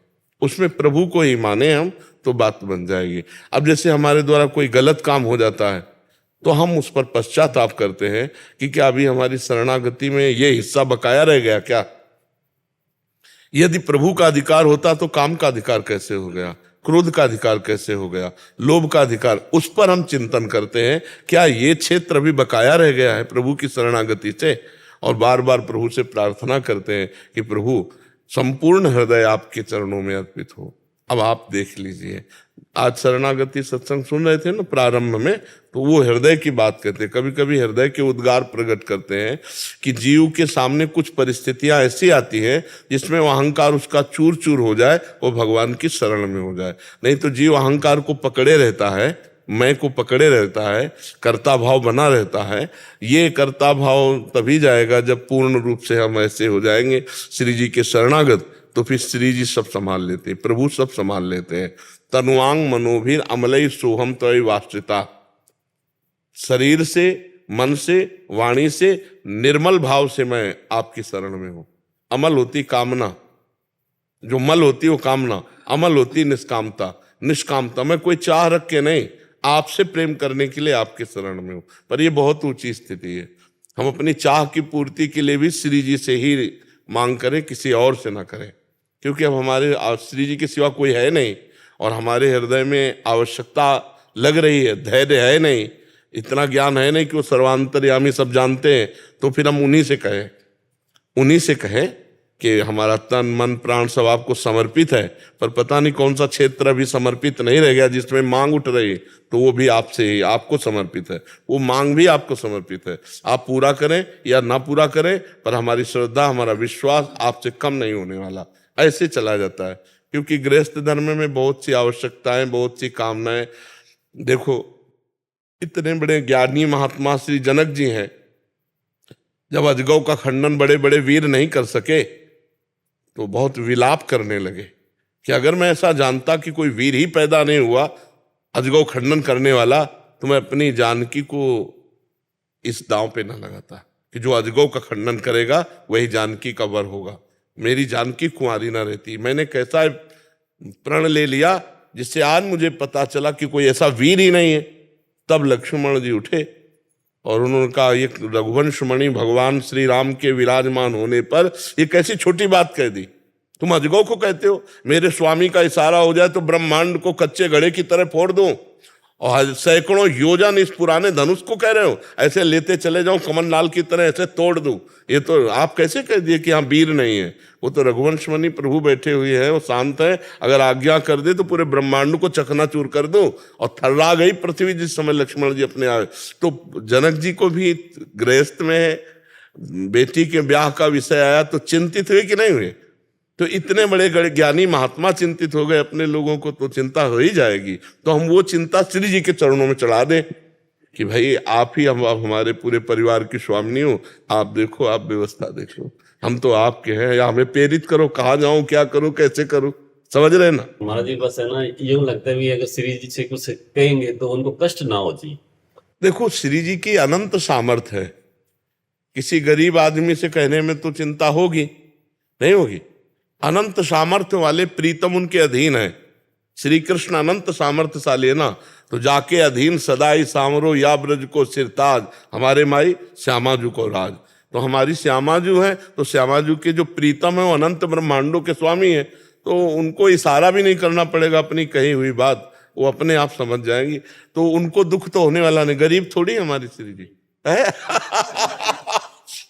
उसमें प्रभु को ही माने हम, तो बात बन जाएगी। अब जैसे हमारे द्वारा कोई गलत काम हो जाता है तो हम उस पर पश्चाताप करते हैं कि क्या अभी हमारी शरणागति में ये हिस्सा बकाया रह गया क्या? यदि प्रभु का अधिकार होता तो काम का अधिकार कैसे हो गया, क्रोध का अधिकार कैसे हो गया, लोभ का अधिकार, उस पर हम चिंतन करते हैं क्या ये क्षेत्र अभी बकाया रह गया है प्रभु की शरणागति से। और बार बार प्रभु से प्रार्थना करते हैं कि प्रभु संपूर्ण हृदय आपके चरणों में अर्पित हो। अब आप देख लीजिए, आज शरणागति सत्संग सुन रहे थे ना प्रारंभ में, तो वो हृदय की बात करते हैं। कभी कभी हृदय के उद्गार प्रकट करते हैं कि जीव के सामने कुछ परिस्थितियां ऐसी आती हैं जिसमें वो अहंकार उसका चूर चूर हो जाए, वो भगवान की शरण में हो जाए। नहीं तो जीव अहंकार को पकड़े रहता है, मैं को पकड़े रहता है, कर्ता भाव बना रहता है। ये कर्ता भाव तभी जाएगा जब पूर्ण रूप से हम ऐसे हो जाएंगे श्री जी के शरणागत, तो फिर श्री जी सब संभाल लेते हैं, प्रभु सब संभाल लेते हैं। तनुआंग मनोभीर अमलई सोहम तय वास्त्रिता। शरीर से, मन से, वाणी से, निर्मल भाव से मैं आपकी शरण में हूं। अमल होती कामना, जो मल होती वो कामना, अमल होती निष्कामता। निष्कामता, मैं कोई चाह रख के नहीं, आपसे प्रेम करने के लिए आपके शरण में हूं। पर ये बहुत ऊंची स्थिति है। हम अपनी चाह की पूर्ति के लिए भी श्री जी से ही मांग करें, किसी और से ना करें, क्योंकि अब हमारे श्री जी के सिवा कोई है नहीं और हमारे हृदय में आवश्यकता लग रही है, धैर्य है नहीं, इतना ज्ञान है नहीं कि वो सर्वांतर्यामी सब जानते हैं। तो फिर हम उन्हीं से कहें कि हमारा तन मन प्राण सब आपको समर्पित है, पर पता नहीं कौन सा क्षेत्र अभी समर्पित नहीं रह गया जिसमें मांग उठ रही, तो वो भी आपसे ही आपको समर्पित है, वो मांग भी आपको समर्पित है। आप पूरा करें या ना पूरा करें, पर हमारी श्रद्धा, हमारा विश्वास आपसे कम नहीं होने वाला। ऐसे चला जाता है, क्योंकि गृहस्थ धर्म में बहुत सी आवश्यकताएं, बहुत सी कामनाएं। देखो, इतने बड़े ज्ञानी महात्मा श्री जनक जी हैं, जब अजगौ का खंडन बड़े बड़े वीर नहीं कर सके तो बहुत विलाप करने लगे कि अगर मैं ऐसा जानता कि कोई वीर ही पैदा नहीं हुआ अजगौ खंडन करने वाला, तो मैं अपनी जानकी को इस दांव पे ना लगाता कि जो अजगौ का खंडन करेगा वही जानकी का वर होगा। मेरी जानकी कुंवारी ना रहती। मैंने कैसा प्रण ले लिया जिससे आज मुझे पता चला कि कोई ऐसा वीर ही नहीं है। तब लक्ष्मण जी उठे और उन्होंने कहा, ये रघुवंश मणि भगवान श्री राम के विराजमान होने पर ये कैसी छोटी बात कह दी। तुम अजगौ को कहते हो, मेरे स्वामी का इशारा हो जाए तो ब्रह्मांड को कच्चे घड़े की तरह फोड़ दूं, और सैकड़ों योजन इस पुराने धनुष को कह रहे हो, ऐसे लेते चले जाऊं कमल लाल की तरह, ऐसे तोड़ दूं। ये तो आप कैसे कह दिए कि हाँ वीर नहीं है। वो तो रघुवंश मणि प्रभु बैठे हुए हैं, वो शांत है, अगर आज्ञा कर दे तो पूरे ब्रह्मांड को चकनाचूर कर दूं। और थर्रा गई पृथ्वी जिस समय लक्ष्मण जी अपने आए। तो जनक जी को भी गृहस्थ में बेटी के ब्याह का विषय आया तो चिंतित हुए कि नहीं हुए। तो इतने बड़े ज्ञानी महात्मा चिंतित हो गए अपने लोगों को, तो चिंता हो ही जाएगी। तो हम वो चिंता श्री जी के चरणों में चढ़ा दें कि भाई आप ही हम हमारे पूरे परिवार की स्वामिनी हो, आप देखो, आप व्यवस्था देखो, हम तो आपके हैं, या हमें प्रेरित करो, कहाँ जाऊं, क्या करूं, कैसे करूं। समझ रहे ना महाराज जी? बस है ना, यूं लगता है भी अगर श्री जी से कुछ कहेंगे तो उनको कष्ट ना हो जी। देखो, श्री जी की अनंत सामर्थ्य है। किसी गरीब आदमी से कहने में तो चिंता होगी, नहीं होगी। अनंत सामर्थ्य वाले प्रीतम उनके अधीन है। श्री कृष्ण अनंत सामर्थ्यशाली है ना, तो जाके अधीन सदाई सामरो या ब्रज को सिरताज, हमारे माई श्यामाजू को राज। तो हमारी श्यामाजू है, तो श्यामाजू के जो प्रीतम है वो अनंत ब्रह्मांडों के स्वामी है, तो उनको इशारा भी नहीं करना पड़ेगा अपनी कही हुई बात, वो अपने आप समझ जाएंगी। तो उनको दुख तो होने वाला नहीं। गरीब थोड़ी हमारी श्री जी है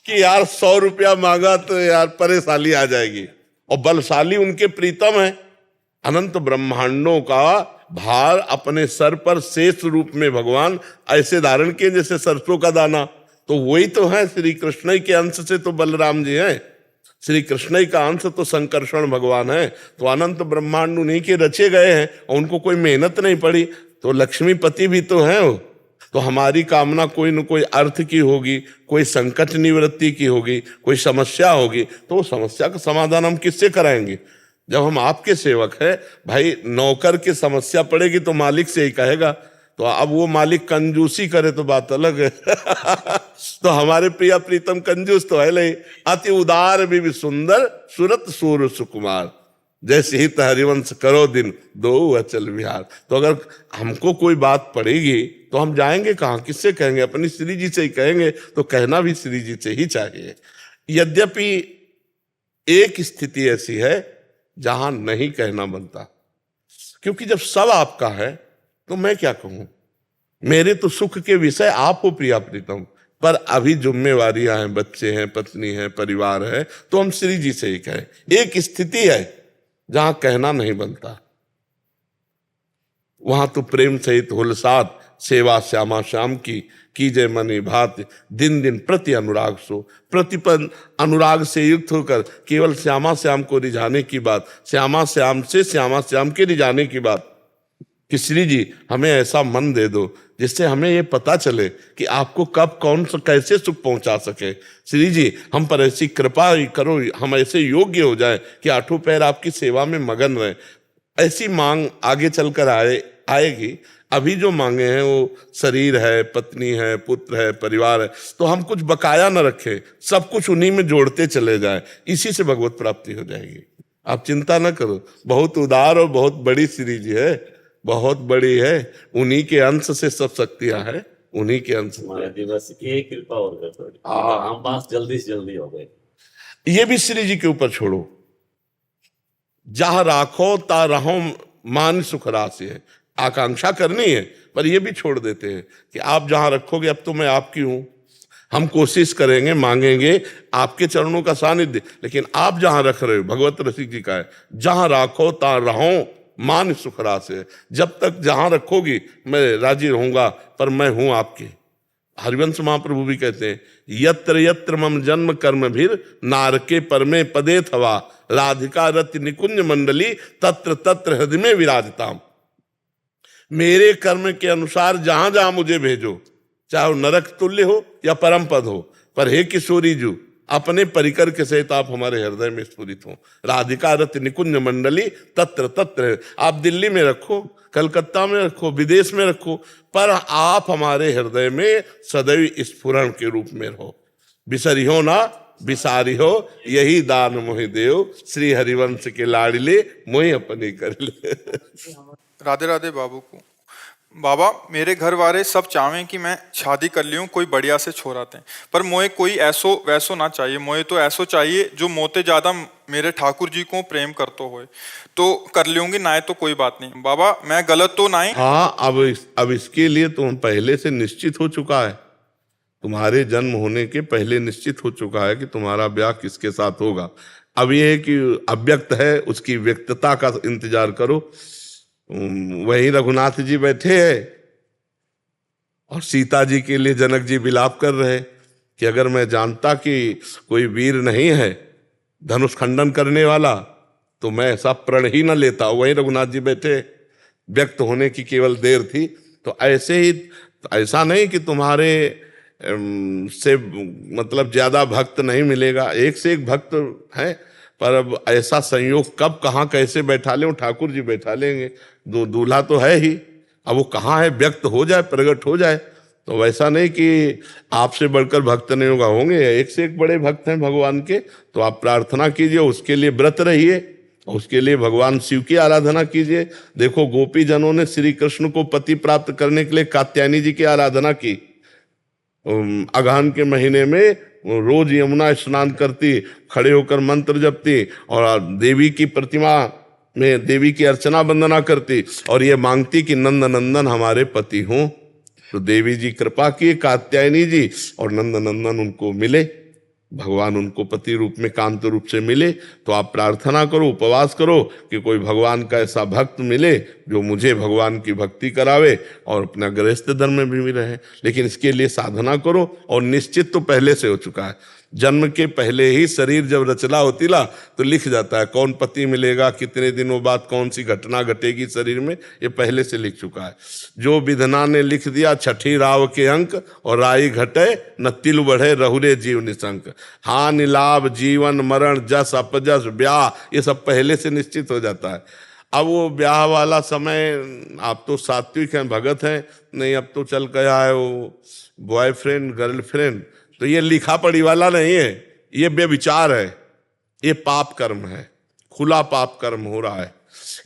कि यार 100 रुपया मांगा तो यार परेशानी आ जाएगी। और बलशाली उनके प्रीतम है। अनंत ब्रह्मांडों का भार अपने सर पर शेष रूप में भगवान ऐसे धारण किए जैसे सरसों का दाना। तो वही तो है, श्री कृष्ण ही के अंश से तो बलराम जी हैं, श्री कृष्ण ही का अंश तो संकर्षण भगवान है। तो अनंत ब्रह्मांड उन्हीं के रचे गए हैं और उनको कोई मेहनत नहीं पड़ी। तो लक्ष्मीपति भी तो है वो। तो हमारी कामना कोई न कोई अर्थ की होगी, कोई संकट निवृत्ति की होगी, कोई समस्या होगी, तो वो समस्या का समाधान हम किससे कराएंगे? जब हम आपके सेवक हैं। भाई नौकर की समस्या पड़ेगी तो मालिक से ही कहेगा। तो अब वो मालिक कंजूसी करे तो बात अलग है तो हमारे प्रिया प्रीतम कंजूस तो है नहीं। अति उदार भी सुंदर सुरत सूर सुकुमार, जैसे ही हरिवंश करो दिन दो अचल विहार। तो अगर हमको कोई बात पड़ेगी तो हम जाएंगे कहाँ, किससे कहेंगे? अपनी श्री जी से ही कहेंगे। तो कहना भी श्री जी से ही चाहिए। यद्यपि एक स्थिति ऐसी है जहां नहीं कहना बनता, क्योंकि जब सब आपका है तो मैं क्या कहूं? मेरे तो सुख के विषय आप हो प्रिया प्रीतम, पर अभी जिम्मेवारियां हैं, बच्चे हैं, पत्नी है, परिवार है, तो हम श्री जी से ही कहें। एक स्थिति है जहां कहना नहीं बनता, वहां तो प्रेम सहित हुलसात सेवा श्यामा श्याम की कीजय मनि भात, दिन दिन प्रति अनुराग सो। प्रतिपन अनुराग से युक्त होकर केवल श्यामा श्याम को रिझाने की बात, श्यामा श्याम से श्यामा श्याम के रिझाने की बात। कि श्री जी हमें ऐसा मन दे दो जिससे हमें ये पता चले कि आपको कब कौन सा कैसे सुख पहुंचा सके। श्री जी हम पर ऐसी कृपा करो, हम ऐसे योग्य हो जाए कि आठों पैर आपकी सेवा में मगन रहे। ऐसी मांग आगे चलकर आएगी। अभी जो मांगे हैं वो शरीर है, पत्नी है, पुत्र है, परिवार है, तो हम कुछ बकाया न रखें, सब कुछ उन्हीं में जोड़ते चले जाएं। इसी से भगवत प्राप्ति हो जाएगी। आप चिंता न करो, बहुत उदार और बहुत बड़ी श्री जी है। बहुत बड़ी है, उन्हीं के अंश से सब शक्तियां हैं, उन्हीं के अंश से। हमारे दिवस की कृपा और कर थोड़ी हाँ। हम पास जल्दी से जल्दी हो गए। ये भी श्री जी के ऊपर छोड़ो, जहां राखो ता रहो मान सुख राशि है, आकांक्षा करनी है, पर ये भी छोड़ देते हैं कि आप जहां रखोगे, अब तो मैं आपकी हूं, हम कोशिश करेंगे, मांगेंगे आपके चरणों का सानिध्य, लेकिन आप जहां रख रहे हो, भगवत रसिक जी का है, जहां राखो ता रहो मान सुख राशि है, जब तक जहां रखोगी मैं राजी रहूंगा, पर मैं हूं आपके। हरिवंश महाप्रभु भी कहते हैं, यत्र यत्र मम जन्म कर्म भीर नारके परमे पदे थवा राधिका रति निकुंज मंडली तत्र तत्र हृदय में विराजताम। मेरे कर्म के अनुसार जहां जहां मुझे भेजो, चाहे वो नरक तुल्य हो या परम पद हो, पर हे किशोरी जू, अपने परिकर के सहित आप हमारे हृदय में स्फुरित हो। राधिका रति निकुंज मंडली तत्र तत्र, आप दिल्ली में रखो, कलकत्ता में रखो, विदेश में रखो, पर आप हमारे हृदय में सदैव स्फुरण के रूप में रहो। बिसरिहो ना बिसारी हो, यही दान मोहि देव, श्री हरिवंश के लाडले मोहि अपने कर ले। राधे राधे बाबू को। बाबा, मेरे घर वाले सब चाहें कि मैं शादी कर लियूं कोई बढ़िया से छोराते हैं, पर मोए कोई ऐसो वैसो ना चाहिए, मोए तो ऐसो चाहिए जो मोते ज्यादा मेरे ठाकुर जी को प्रेम करतो होए, तो कर लूंगी, ना तो कोई बात नहीं। बाबा, मैं गलत तो नहीं? हाँ, अब इसके लिए तो पहले से निश्चित हो चुका है, तुम्हारे जन्म होने के पहले निश्चित हो चुका है कि तुम्हारा ब्याह किसके साथ होगा। अब ये है कि अव्यक्त है, उसकी व्यक्तता का इंतजार करो। वही रघुनाथ जी बैठे हैं और सीता जी के लिए जनक जी विलाप कर रहे कि अगर मैं जानता कि कोई वीर नहीं है धनुष खंडन करने वाला, तो मैं ऐसा प्रण ही न लेता। वही रघुनाथ जी बैठे, व्यक्त होने की केवल देर थी। तो ऐसे ही, ऐसा नहीं कि तुम्हारे से मतलब ज्यादा भक्त नहीं मिलेगा, एक से एक भक्त है, पर अब ऐसा संयोग कब कहाँ कैसे बैठा ले, ठाकुर जी बैठा लेंगे। दो दूल्हा तो है ही, अब वो कहाँ है, व्यक्त हो जाए, प्रकट हो जाए। तो वैसा नहीं कि आपसे बढ़कर भक्त नहीं होगा, होंगे, एक से एक बड़े भक्त हैं भगवान के। तो आप प्रार्थना कीजिए, उसके लिए व्रत रहिए, उसके लिए भगवान शिव की आराधना कीजिए। देखो, गोपी जनों ने श्री कृष्ण को पति प्राप्त करने के लिए कात्यायनी जी की आराधना की। अगहन के महीने में रोज यमुना स्नान करती, खड़े होकर मंत्र जपती और देवी की प्रतिमा में देवी की अर्चना वंदना करती और ये मांगती कि नंद नंदन हमारे पति हों। तो देवी जी कृपा की, कात्यायनी जी, और नंद नंदन उनको मिले, भगवान उनको पति रूप में कांत रूप से मिले। तो आप प्रार्थना करो, उपवास करो कि कोई भगवान का ऐसा भक्त मिले जो मुझे भगवान की भक्ति करावे और अपना गृहस्थ धर्म में भी रहे। लेकिन इसके लिए साधना करो, और निश्चित तो पहले से हो चुका है, जन्म के पहले ही शरीर जब रचना होती ला तो लिख जाता है कौन पति मिलेगा, कितने दिनों बाद कौन सी घटना घटेगी शरीर में, ये पहले से लिख चुका है। जो विधना ने लिख दिया छठी राव के अंक, और राई घटे न तिल बढ़े रहुरे जीव निशंक। हानि लाभ जीवन मरण जस अपजस ब्याह, ये सब पहले से निश्चित हो जाता है। अब वो ब्याह वाला समय, आप तो सात्विक हैं, भगत हैं, नहीं अब तो चल गया है वो बॉयफ्रेंड गर्लफ्रेंड, तो ये लिखा पढ़ी वाला नहीं है, ये बेविचार है, ये पाप कर्म है, खुला पाप कर्म हो रहा है।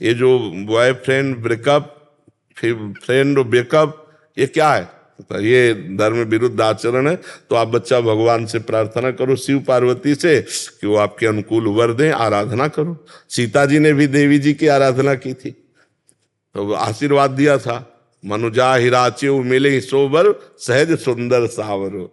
ये जो बॉयफ्रेंड ब्रेकअप, फिर फ्रेंड ब्रेकअप, ये क्या है? तो ये धर्म विरुद्ध आचरण है। तो आप बच्चा भगवान से प्रार्थना करो, शिव पार्वती से, कि वो आपके अनुकूल वर दें, आराधना करो। सीता जी ने भी देवी जी की आराधना की थी, तो आशीर्वाद दिया था, मनुजा हिराच्यो मिले सोबर सहज सुंदर सावरो,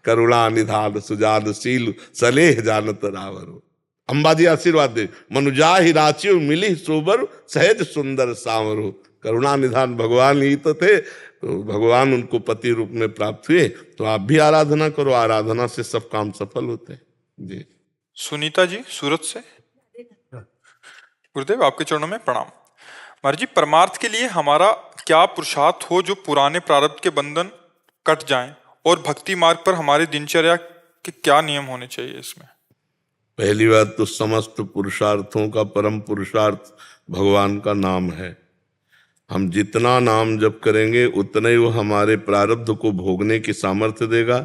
करुणा निधान सुजान शील सलेह जानत रावरो। अंबाजी आशीर्वाद दे, मनुजा हिराच्यो मिली सोबर सहज सुंदर सावरो। करुणा निधान भगवान ही तो थे, तो भगवान उनको पति रूप में प्राप्त हुए। तो आप भी आराधना करो, आराधना से सब काम सफल होते हैं जी। सुनीता जी सूरत से, गुरुदेव आपके चरणों में प्रणाम। महाराज जी, परमार्थ के लिए हमारा क्या पुरुषार्थ हो जो पुराने प्रारब्ध के बंधन कट जाएं, और भक्ति मार्ग पर हमारी दिनचर्या के क्या नियम होने चाहिए इसमें? पहली बात तो समस्त पुरुषार्थों का परम पुरुषार्थ भगवान का नाम है। हम जितना नाम जप करेंगे उतना ही वो हमारे प्रारब्ध को भोगने की सामर्थ्य देगा,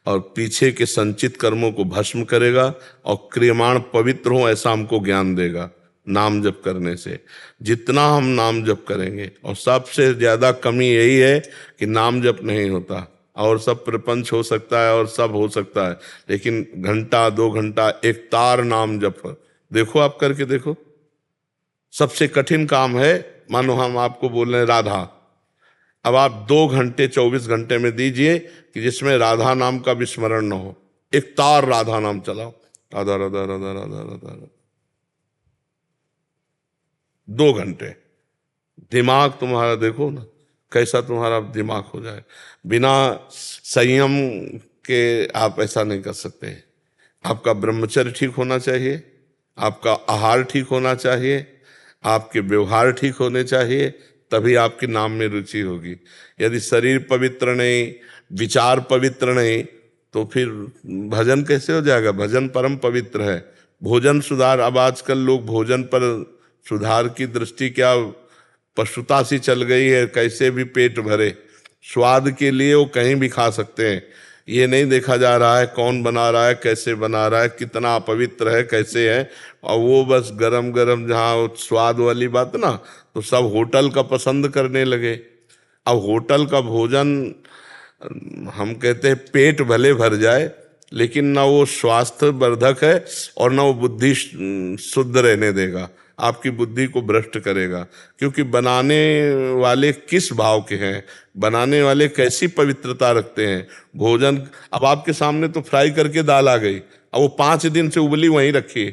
और पीछे के संचित कर्मों को भस्म करेगा, और क्रियमाण पवित्र हो ऐसा हमको ज्ञान देगा। नाम जप करने से। जितना हम नाम जप करेंगे, और सबसे ज्यादा कमी यही है कि नाम जप नहीं होता, और सब प्रपंच हो सकता है और सब हो सकता है, लेकिन घंटा 2 घंटा एक तार नाम जप देखो, आप करके देखो। सबसे कठिन काम है, मानो हम आपको बोल रहे हैं राधा, अब आप 2 घंटे 24 घंटे में दीजिए कि जिसमें राधा नाम का विस्मरण न हो। एक तार राधा नाम चलाओ, राधा राधा राधा राधा राधा राधा, 2 घंटे। दिमाग तुम्हारा देखो ना कैसा तुम्हारा दिमाग हो जाए। बिना संयम के आप ऐसा नहीं कर सकते। आपका ब्रह्मचर्य ठीक होना चाहिए, आपका आहार ठीक होना चाहिए, आपके व्यवहार ठीक होने चाहिए, तभी आपके नाम में रुचि होगी। यदि शरीर पवित्र नहीं, विचार पवित्र नहीं, तो फिर भजन कैसे हो जाएगा? भजन परम पवित्र है। भोजन सुधार, अब आजकल लोग भोजन पर सुधार की दृष्टि क्या पशुता सी चल गई है, कैसे भी पेट भरे, स्वाद के लिए वो कहीं भी खा सकते हैं। ये नहीं देखा जा रहा है कौन बना रहा है, कैसे बना रहा है, कितना अपवित्र है, कैसे है। और वो बस गरम गरम, जहाँ स्वाद वाली बात ना, तो सब होटल का पसंद करने लगे। अब होटल का भोजन, हम कहते हैं पेट भले भर जाए, लेकिन ना वो स्वास्थ्य वर्धक है और ना वो बुद्धि शुद्ध रहने देगा, आपकी बुद्धि को भ्रष्ट करेगा। क्योंकि बनाने वाले किस भाव के हैं, बनाने वाले कैसी पवित्रता रखते हैं। भोजन, अब आपके सामने तो फ्राई करके दाल आ गई, अब वो 5 दिन से उबली वहीं रखी,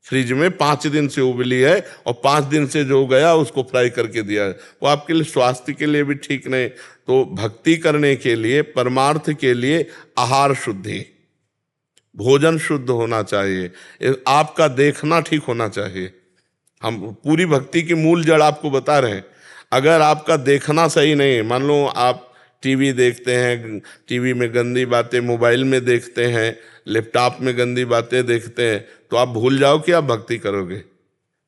फ्रिज में 5 दिन से उबली है, और 5 दिन से जो गया उसको फ्राई करके दिया है, वो आपके लिए स्वास्थ्य के लिए भी ठीक नहीं। तो भक्ति करने के लिए, परमार्थ के लिए आहार शुद्धि, भोजन शुद्ध होना चाहिए, आपका देखना ठीक होना चाहिए। हम पूरी भक्ति की मूल जड़ आपको बता रहे हैं। अगर आपका देखना सही नहीं है, मान लो आप टीवी देखते हैं, टीवी में गंदी बातें, मोबाइल में देखते हैं, लैपटॉप में गंदी बातें देखते हैं, तो आप भूल जाओ कि आप भक्ति करोगे,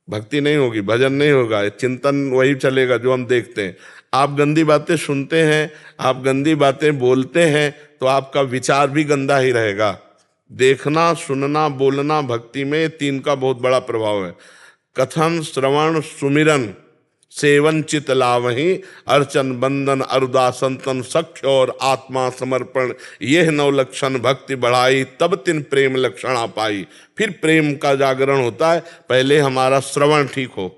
भक्ति नहीं होगी, भजन नहीं होगा, चिंतन वही चलेगा जो हम देखते हैं। आप गंदी बातें सुनते हैं, आप गंदी बातें बोलते हैं, तो आपका विचार भी गंदा ही रहेगा। देखना, सुनना, बोलना, भक्ति में 3 का बहुत बड़ा प्रभाव है। कथन, श्रवण, सुमिरन, सेवन, चित लावही, अर्चन, बंदन, अरुदासन, तन सख्य और आत्मा समर्पण, यह 9 लक्षण भक्ति बढ़ाई, तब 3 प्रेम लक्षण आ पाई। फिर प्रेम का जागरण होता है, पहले हमारा श्रवण ठीक हो।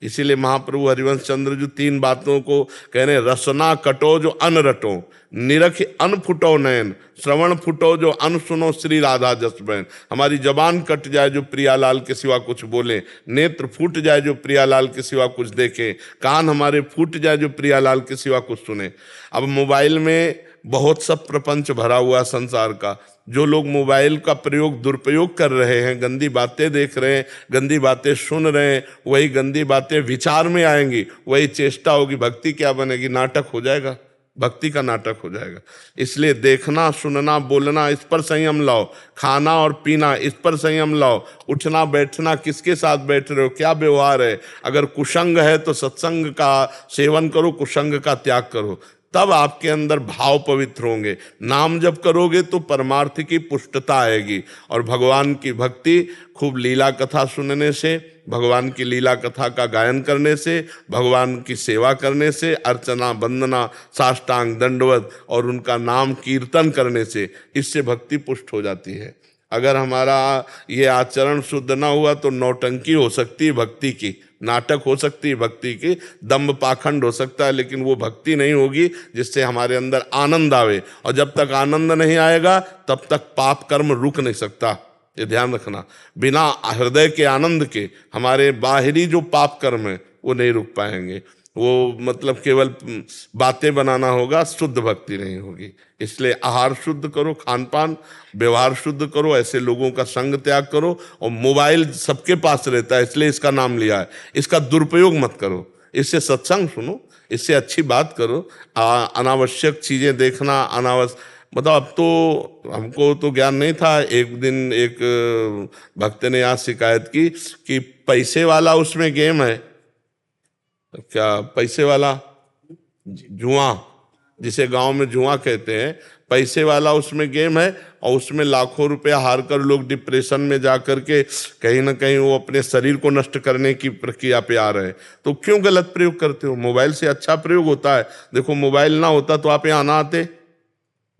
इसीलिए महाप्रभु हरिवंश चंद्र जो 3 बातों को कह रहे, रसना कटो जो अन रटो, निरख अन फुटो नयन, श्रवण फुटो जो अन सुनो श्री राधा जस बहन। हमारी जबान कट जाए जो प्रियालाल के सिवा कुछ बोले, नेत्र फूट जाए जो प्रियालाल के सिवा कुछ देखे, कान हमारे फूट जाए जो प्रियालाल के सिवा कुछ सुने। अब मोबाइल में बहुत सब प्रपंच भरा हुआ संसार का, जो लोग मोबाइल का प्रयोग दुरुपयोग कर रहे हैं, गंदी बातें देख रहे हैं, गंदी बातें सुन रहे हैं, वही गंदी बातें विचार में आएंगी, वही चेष्टा होगी, भक्ति क्या बनेगी? नाटक हो जाएगा, भक्ति का नाटक हो जाएगा। इसलिए देखना, सुनना, बोलना, इस पर संयम लाओ। खाना और पीना, इस पर संयम लाओ। उठना बैठना, किसके साथ बैठ रहे हो, क्या व्यवहार है। अगर कुसंग है तो सत्संग का सेवन करो, कुसंग का त्याग करो, तब आपके अंदर भाव पवित्र होंगे। नाम जब करोगे तो परमार्थ की पुष्टता आएगी, और भगवान की भक्ति खूब लीला कथा सुनने से, भगवान की लीला कथा का गायन करने से, भगवान की सेवा करने से, अर्चना, वंदना, साष्टांग दंडवत और उनका नाम कीर्तन करने से, इससे भक्ति पुष्ट हो जाती है। अगर हमारा ये आचरण शुद्ध ना हुआ तो नौटंकी हो सकती है भक्ति की, नाटक हो सकती है भक्ति की, दम्भ पाखंड हो सकता है, लेकिन वो भक्ति नहीं होगी जिससे हमारे अंदर आनंद आवे। और जब तक आनंद नहीं आएगा तब तक पाप कर्म रुक नहीं सकता, ये ध्यान रखना। बिना हृदय के आनंद के हमारे बाहरी जो पाप कर्म है वो नहीं रुक पाएंगे। वो मतलब केवल बातें बनाना होगा, शुद्ध भक्ति नहीं होगी। इसलिए आहार शुद्ध करो, खान पान, व्यवहार शुद्ध करो, ऐसे लोगों का संग त्याग करो। और मोबाइल सबके पास रहता है, इसलिए इसका नाम लिया है, इसका दुरुपयोग मत करो। इससे सत्संग सुनो, इससे अच्छी बात करो। अनावश्यक चीजें देखना, मतलब अब तो हमको तो ज्ञान नहीं था। एक दिन एक भक्त ने यहाँ शिकायत की कि पैसे वाला उसमें गेम है, क्या पैसे वाला जुआ, जिसे गांव में जुआ कहते हैं, पैसे वाला उसमें गेम है और उसमें लाखों रुपया हार कर लोग डिप्रेशन में जा करके कहीं ना कहीं वो अपने शरीर को नष्ट करने की प्रक्रिया पे आ रहे हैं। तो क्यों गलत प्रयोग करते हो? मोबाइल से अच्छा प्रयोग होता है। देखो, मोबाइल ना होता तो आप यहाँ ना आते।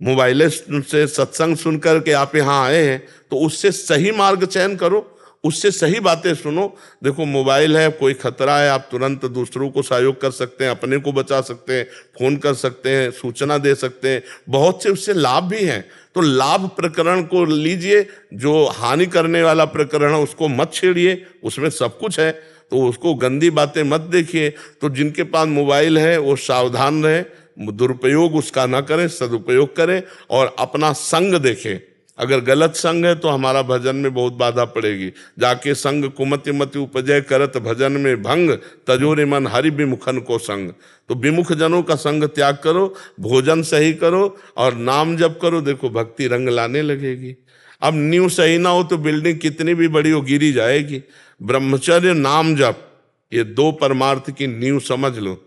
मोबाइल से सत्संग सुन करके आप यहाँ आए हैं, तो उससे सही मार्ग चयन करो, उससे सही बातें सुनो। देखो, मोबाइल है, कोई खतरा है, आप तुरंत दूसरों को सहयोग कर सकते हैं, अपने को बचा सकते हैं, फोन कर सकते हैं, सूचना दे सकते हैं, बहुत से उससे लाभ भी हैं। तो लाभ प्रकरण को लीजिए, जो हानि करने वाला प्रकरण है उसको मत छेड़िए, उसमें सब कुछ है, तो उसको गंदी बातें मत देखिए। तो जिनके पास मोबाइल है वो सावधान रहे, दुरुपयोग उसका ना करें, सदुपयोग करें और अपना संग देखें। अगर गलत संग है तो हमारा भजन में बहुत बाधा पड़ेगी। जाके संग कुमति मति उपजय करत भजन में भंग, तजोरे मन हरि विमुखन को संग। तो विमुख जनों का संग त्याग करो, भोजन सही करो और नाम जप करो। देखो, भक्ति रंग लाने लगेगी। अब नींव सही ना हो तो बिल्डिंग कितनी भी बड़ी हो गिरी जाएगी। ब्रह्मचर्य, नाम जप, ये दो परमार्थ की नींव समझ लो।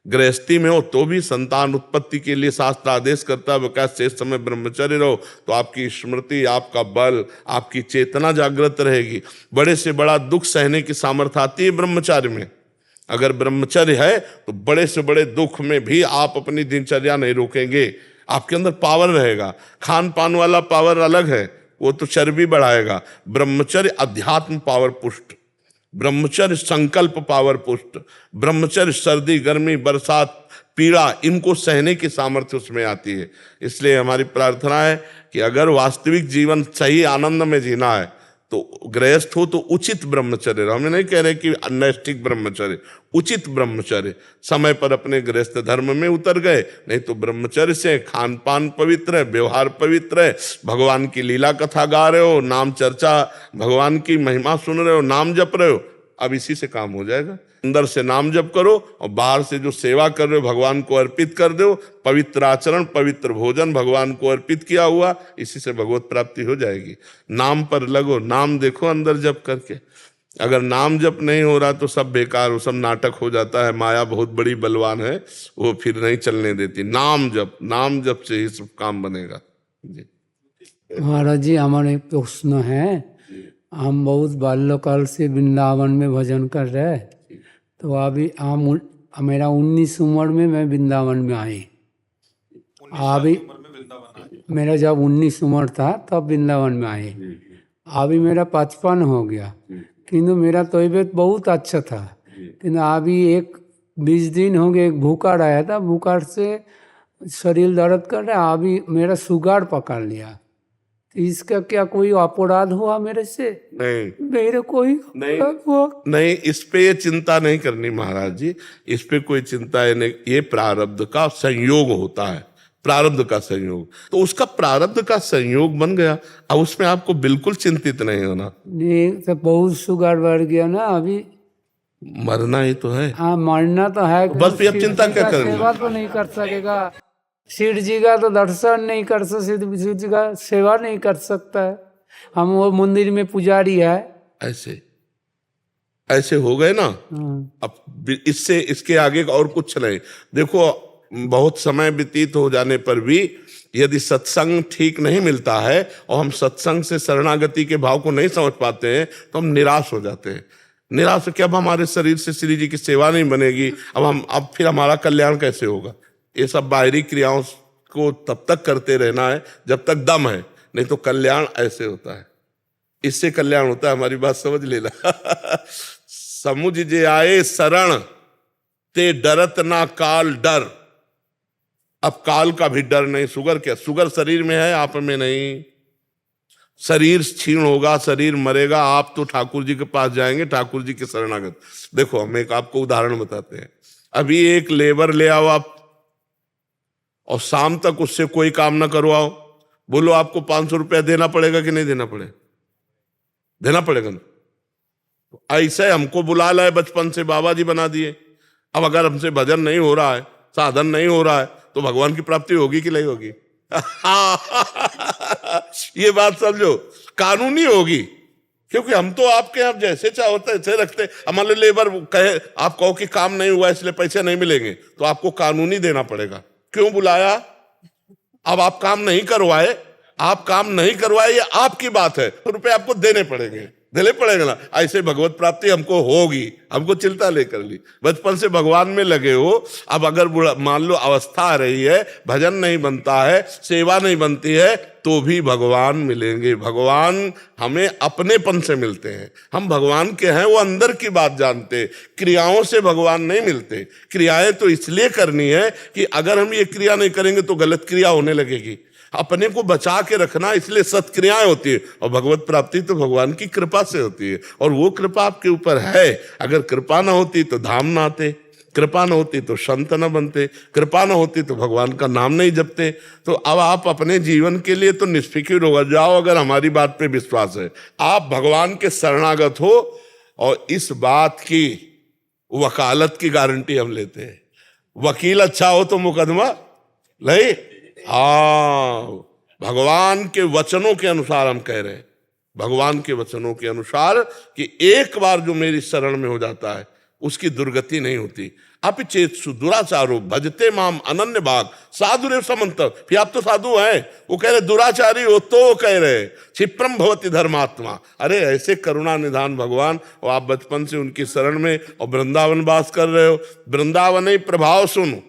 गृहस्थी में हो तो भी संतान उत्पत्ति के लिए शास्त्र आदेश करता है बकाया शेष समय ब्रह्मचर्य रहो, तो आपकी स्मृति, आपका बल, आपकी चेतना जागृत रहेगी। बड़े से बड़ा दुख सहने की सामर्थ्य आती है ब्रह्मचर्य में। अगर ब्रह्मचर्य है तो बड़े से बड़े दुख में भी आप अपनी दिनचर्या नहीं रोकेंगे, आपके अंदर पावर रहेगा। खान पान वाला पावर अलग है, वो तो चर्बी बढ़ाएगा। ब्रह्मचर्य अध्यात्म पावर पुष्ट, ब्रह्मचर्य संकल्प पावर पुष्ट, ब्रह्मचर्य सर्दी गर्मी बरसात पीड़ा इनको सहने की सामर्थ्य उसमें आती है। इसलिए हमारी प्रार्थना है कि अगर वास्तविक जीवन सही आनंद में जीना है तो गृहस्थ हो तो उचित ब्रह्मचर्य। हम नहीं कह रहे कि अनैष्ठिक ब्रह्मचर्य, उचित ब्रह्मचर्य। समय पर अपने गृहस्थ धर्म में उतर गए, नहीं तो ब्रह्मचर्य से खान पान पवित्र है, व्यवहार पवित्र है, भगवान की लीला कथा गा रहे हो, नाम चर्चा, भगवान की महिमा सुन रहे हो, नाम जप रहे हो, अब इसी से काम हो जाएगा। अंदर से नाम जप करो और बाहर से जो सेवा कर रहे हो भगवान को अर्पित कर दो। पवित्र आचरण, पवित्र भोजन भगवान को अर्पित किया हुआ, इसी से भगवत प्राप्ति हो जाएगी। नाम पर लगो, नाम देखो अंदर जप करके। अगर नाम जप नहीं हो रहा तो सब बेकार, वो सब नाटक हो जाता है। माया बहुत बड़ी बलवान है, वो फिर नहीं चलने देती। नाम जप, नाम जप से ही सब काम बनेगा जी। महाराज जी, हमारा एक प्रश्न है। हम बहुत बाल्यकाल से वृंदावन में भजन कर रहे हैं, तो अभी हम मेरा 19 उम्र में मैं वृंदावन में आई। अभी मेरा जब 19 उम्र था तब वृंदावन में आए। अभी मेरा 55 हो गया, किंतु मेरा तबीयत बहुत अच्छा था। किंतु अभी 20 दिन हो गए, एक बुखार आया था, बुखार से शरीर दर्द कर रहा है। अभी मेरा शुगर पकड़ लिया, इसका क्या कोई अपराध हुआ मेरे से? नहीं, मेरे कोई नहीं, हुआ? नहीं, इस पे ये चिंता नहीं करनी महाराज जी, इस पे कोई चिंता है नहीं। ये प्रारब्ध का संयोग होता है, प्रारब्ध का संयोग। तो उसका प्रारब्ध का संयोग बन गया, अब उसमें आपको बिल्कुल चिंतित नहीं होना। नहीं तो बहुत शुगर बढ़ गया ना अभी। मरना ही तो है। हाँ, मरना तो है, बस फिर अब चिंता क्या करनी? सेवा तो नहीं कर सकेगा। शिव जी का तो दर्शन नहीं कर सकता, शिव जी का सेवा नहीं कर सकता है। हम वो मंदिर में पुजारी है। ऐसे ऐसे हो गए ना। अब इससे इसके आगे और कुछ नहीं। देखो, बहुत समय व्यतीत हो जाने पर भी यदि सत्संग ठीक नहीं मिलता है और हम सत्संग से शरणागति के भाव को नहीं समझ पाते हैं तो हम निराश हो जाते हैं। निराश कि अब हमारे शरीर से श्री जी की सेवा नहीं बनेगी, अब फिर हमारा कल्याण कैसे होगा? ये सब बाहरी क्रियाओं को तब तक करते रहना है जब तक दम है, नहीं तो कल्याण ऐसे होता है, इससे कल्याण होता है। हमारी बात समझ लेना। समुझ जे आए शरण ते डरत ना काल डर। अब काल का भी डर नहीं। शुगर क्या? शुगर शरीर में है, आप में नहीं। शरीर क्षीण होगा, शरीर मरेगा, आप तो ठाकुर जी के पास जाएंगे, ठाकुर जी के शरणागत। देखो, हम एक आपको उदाहरण बताते हैं। अभी एक लेबर ले आओ आप और शाम तक उससे कोई काम ना करवाओ, बोलो आपको 500 रुपया देना पड़ेगा कि नहीं देना पड़ेगा? देना पड़ेगा ना। ऐसे हमको बुला लाए बचपन से, बाबा जी बना दिए। अब अगर हमसे भजन नहीं हो रहा है, साधन नहीं हो रहा है, तो भगवान की प्राप्ति होगी कि नहीं होगी? ये बात समझो, कानूनी होगी। क्योंकि हम तो आपके यहाँ जैसे चाहो तैसे रखते। हमारे लेबर कहे, आप कहो कि काम नहीं हुआ इसलिए पैसे नहीं मिलेंगे, तो आपको कानूनी देना पड़ेगा। क्यों बुलाया? अब आप काम नहीं करवाए, आप काम नहीं करवाए, ये आपकी बात है, तो रुपए आपको देने पड़ेंगे ना। ऐसे भगवत प्राप्ति हमको होगी, हमको चिंता लेकर ली, बचपन से भगवान में लगे हो। अब अगर मान लो अवस्था आ रही है, भजन नहीं बनता है, सेवा नहीं बनती है, तो भी भगवान मिलेंगे। भगवान हमें अपनेपन से मिलते हैं, हम भगवान के हैं, वो अंदर की बात जानते। क्रियाओं से भगवान नहीं मिलते। क्रियाएं तो इसलिए करनी है कि अगर हम ये क्रिया नहीं करेंगे तो गलत क्रिया होने लगेगी। अपने को बचा के रखना, इसलिए सत्क्रियाएं होती है। और भगवत प्राप्ति तो भगवान की कृपा से होती है, और वो कृपा आपके ऊपर है। अगर कृपा ना होती तो धाम ना आते, कृपा न होती तो संत न बनते, कृपा न होती तो भगवान का नाम नहीं जपते। तो अब आप अपने जीवन के लिए तो निष्फिक्र हो जाओ। अगर हमारी बात पे विश्वास है, आप भगवान के शरणागत हो, और इस बात की वकालत की गारंटी हम लेते हैं। वकील अच्छा हो तो मुकदमा नहीं। हाँ, भगवान के वचनों के अनुसार हम कह रहे हैं, भगवान के वचनों के अनुसार, कि एक बार जो मेरी शरण में हो जाता है उसकी दुर्गति नहीं होती। अपिचेत्सु दुराचारो भजते माम अनन्य भाग साधुरेव समंत। फिर आप तो साधु हैं, वो कह रहे दुराचारी हो तो कह रहे क्षिप्रम भवति धर्मात्मा। अरे ऐसे करुणा निधान भगवान, और आप बचपन से उनकी शरण में और वृंदावन वास कर रहे हो। वृंदावन ही प्रभाव सुनो,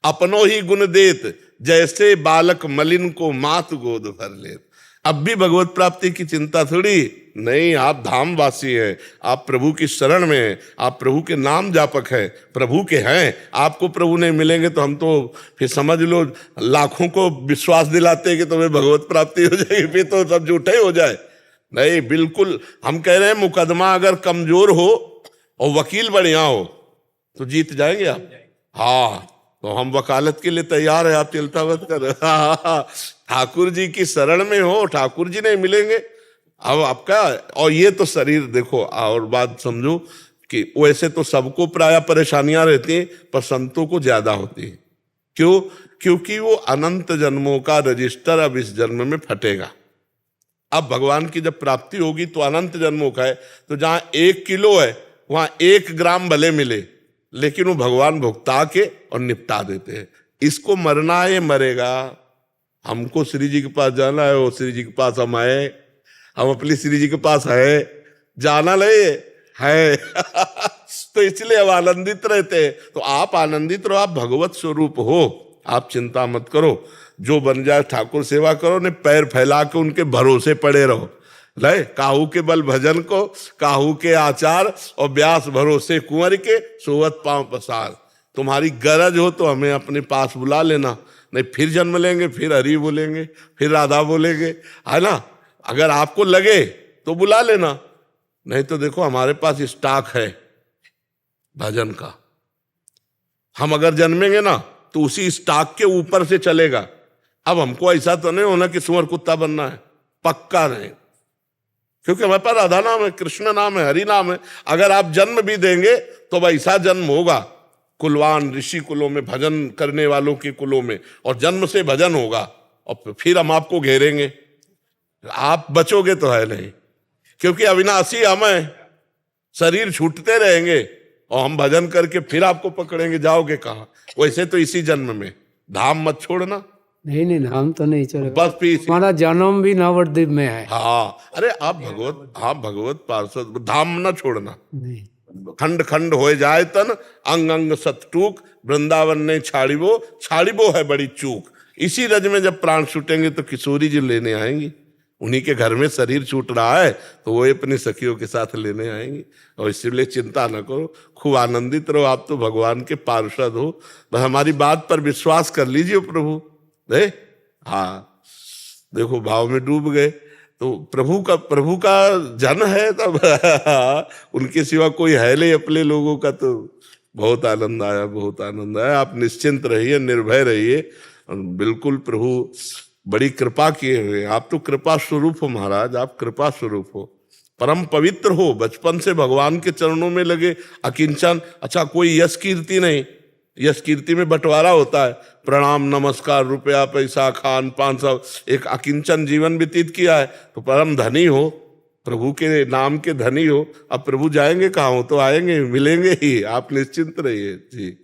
अपनो ही गुण देत, जैसे बालक मलिन को मात गोद भर लेत। अब भी भगवत प्राप्ति की चिंता थोड़ी नहीं, आप धामवासी हैं, आप प्रभु की शरण में हैं, आप प्रभु के नाम जापक हैं, प्रभु के हैं। आपको प्रभु नहीं मिलेंगे तो हम तो फिर समझ लो लाखों को विश्वास दिलाते हैं कि तुम्हें भगवत प्राप्ति हो जाएगी, फिर तो सब झूठे हो जाए। नहीं, बिल्कुल हम कह रहे हैं मुकदमा अगर कमजोर हो और वकील बढ़िया हो तो जीत जाएंगे आप। हाँ, तो हम वकालत के लिए तैयार है, आप चिंता मत कर। ठाकुर जी की शरण में हो, ठाकुर जी नहीं मिलेंगे। अब आपका, और ये तो शरीर देखो, और बात समझो कि वैसे तो सबको प्राय परेशानियां रहती हैं, पर संतों को ज्यादा होती है। क्यों? क्योंकि वो अनंत जन्मों का रजिस्टर अब इस जन्म में फटेगा। अब भगवान की जब प्राप्ति होगी तो अनंत जन्मों का है, तो जहां 1 किलो है वहां 1 ग्राम भले मिले, लेकिन वो भगवान भुगता के और निपटा देते हैं। इसको मरना है, ये मरेगा। हमको श्री जी के पास जाना है, वो श्री जी के पास हम आए, हम अपनी श्री जी के पास है, जाना ले है। तो इसलिए हम आनंदित रहते हैं। तो आप आनंदित रहो, आप भगवत स्वरूप हो, आप चिंता मत करो। जो बन जाए ठाकुर सेवा करो, ने पैर फैला के उनके भरोसे पड़े रहो। ले काहू के बल भजन को, काहू के आचार, और व्यास भरोसे कुंवर के, सोवत पांव पसार। तुम्हारी गरज हो तो हमें अपने पास बुला लेना, नहीं फिर जन्म लेंगे, फिर हरि बोलेंगे, फिर राधा बोलेंगे, है ना। अगर आपको लगे तो बुला लेना, नहीं तो देखो हमारे पास स्टॉक है भजन का। हम अगर जन्मेंगे ना तो उसी स्टॉक के ऊपर से चलेगा। अब हमको ऐसा तो नहीं होना कि सुअर कुत्ता बनना है, पक्का नहीं, क्योंकि हमारे पास राधा नाम है, कृष्ण नाम है, हरि नाम है। अगर आप जन्म भी देंगे तो वैसा जन्म होगा, कुलवान ऋषि कुलों में, भजन करने वालों के कुलों में, और जन्म से भजन होगा, और फिर हम आपको घेरेंगे। आप बचोगे तो है नहीं, क्योंकि अविनाशी हम हैं, शरीर छूटते रहेंगे, और हम भजन करके फिर आपको पकड़ेंगे, जाओगे कहाँ? वैसे तो इसी जन्म में धाम मत छोड़ना। नहीं, धाम तो नहीं चलेगा, बस फिर हमारा जन्म भी नवद्वीप में है। हाँ, अरे आप भगवत, हाँ भगवत पार्षद, धाम न छोड़ना। नहीं, खंड खंड हो जाए तन, अंग अंग सतटूक, वृंदावन ने छाड़ीबो है बड़ी चूक। इसी रज में जब प्राण छूटेंगे तो किशोरी जी लेने आएंगी। उन्हीं के घर में शरीर छूट रहा है तो वो अपनी सखियों के साथ लेने आएंगी। और इसलिए चिंता न करो, खूब आनंदित रहो। आप तो भगवान के पार्षद हो, बस हमारी बात पर विश्वास कर लीजिए प्रभु। हाँ, देखो भाव में डूब गए तो प्रभु का जन है तब। उनके सिवा कोई है नहीं अपने लोगों का। तो बहुत आनंद आया, बहुत आनंद आया। आप निश्चिंत रहिए, निर्भय रहिए, बिल्कुल प्रभु बड़ी कृपा किए हुए। आप तो कृपा स्वरूप हो महाराज, आप कृपा स्वरूप हो, परम पवित्र हो, बचपन से भगवान के चरणों में लगे, अकिंचन। अच्छा, कोई यश कीर्ति नहीं, यश कीर्ति में बंटवारा होता है, प्रणाम नमस्कार रुपया पैसा खान पान सब, एक अकिंचन जीवन व्यतीत किया है तो परम धनी हो, प्रभु के नाम के धनी हो। अब प्रभु जाएंगे कहाँ हो, तो आएंगे, मिलेंगे ही, आप निश्चिंत रहिए जी।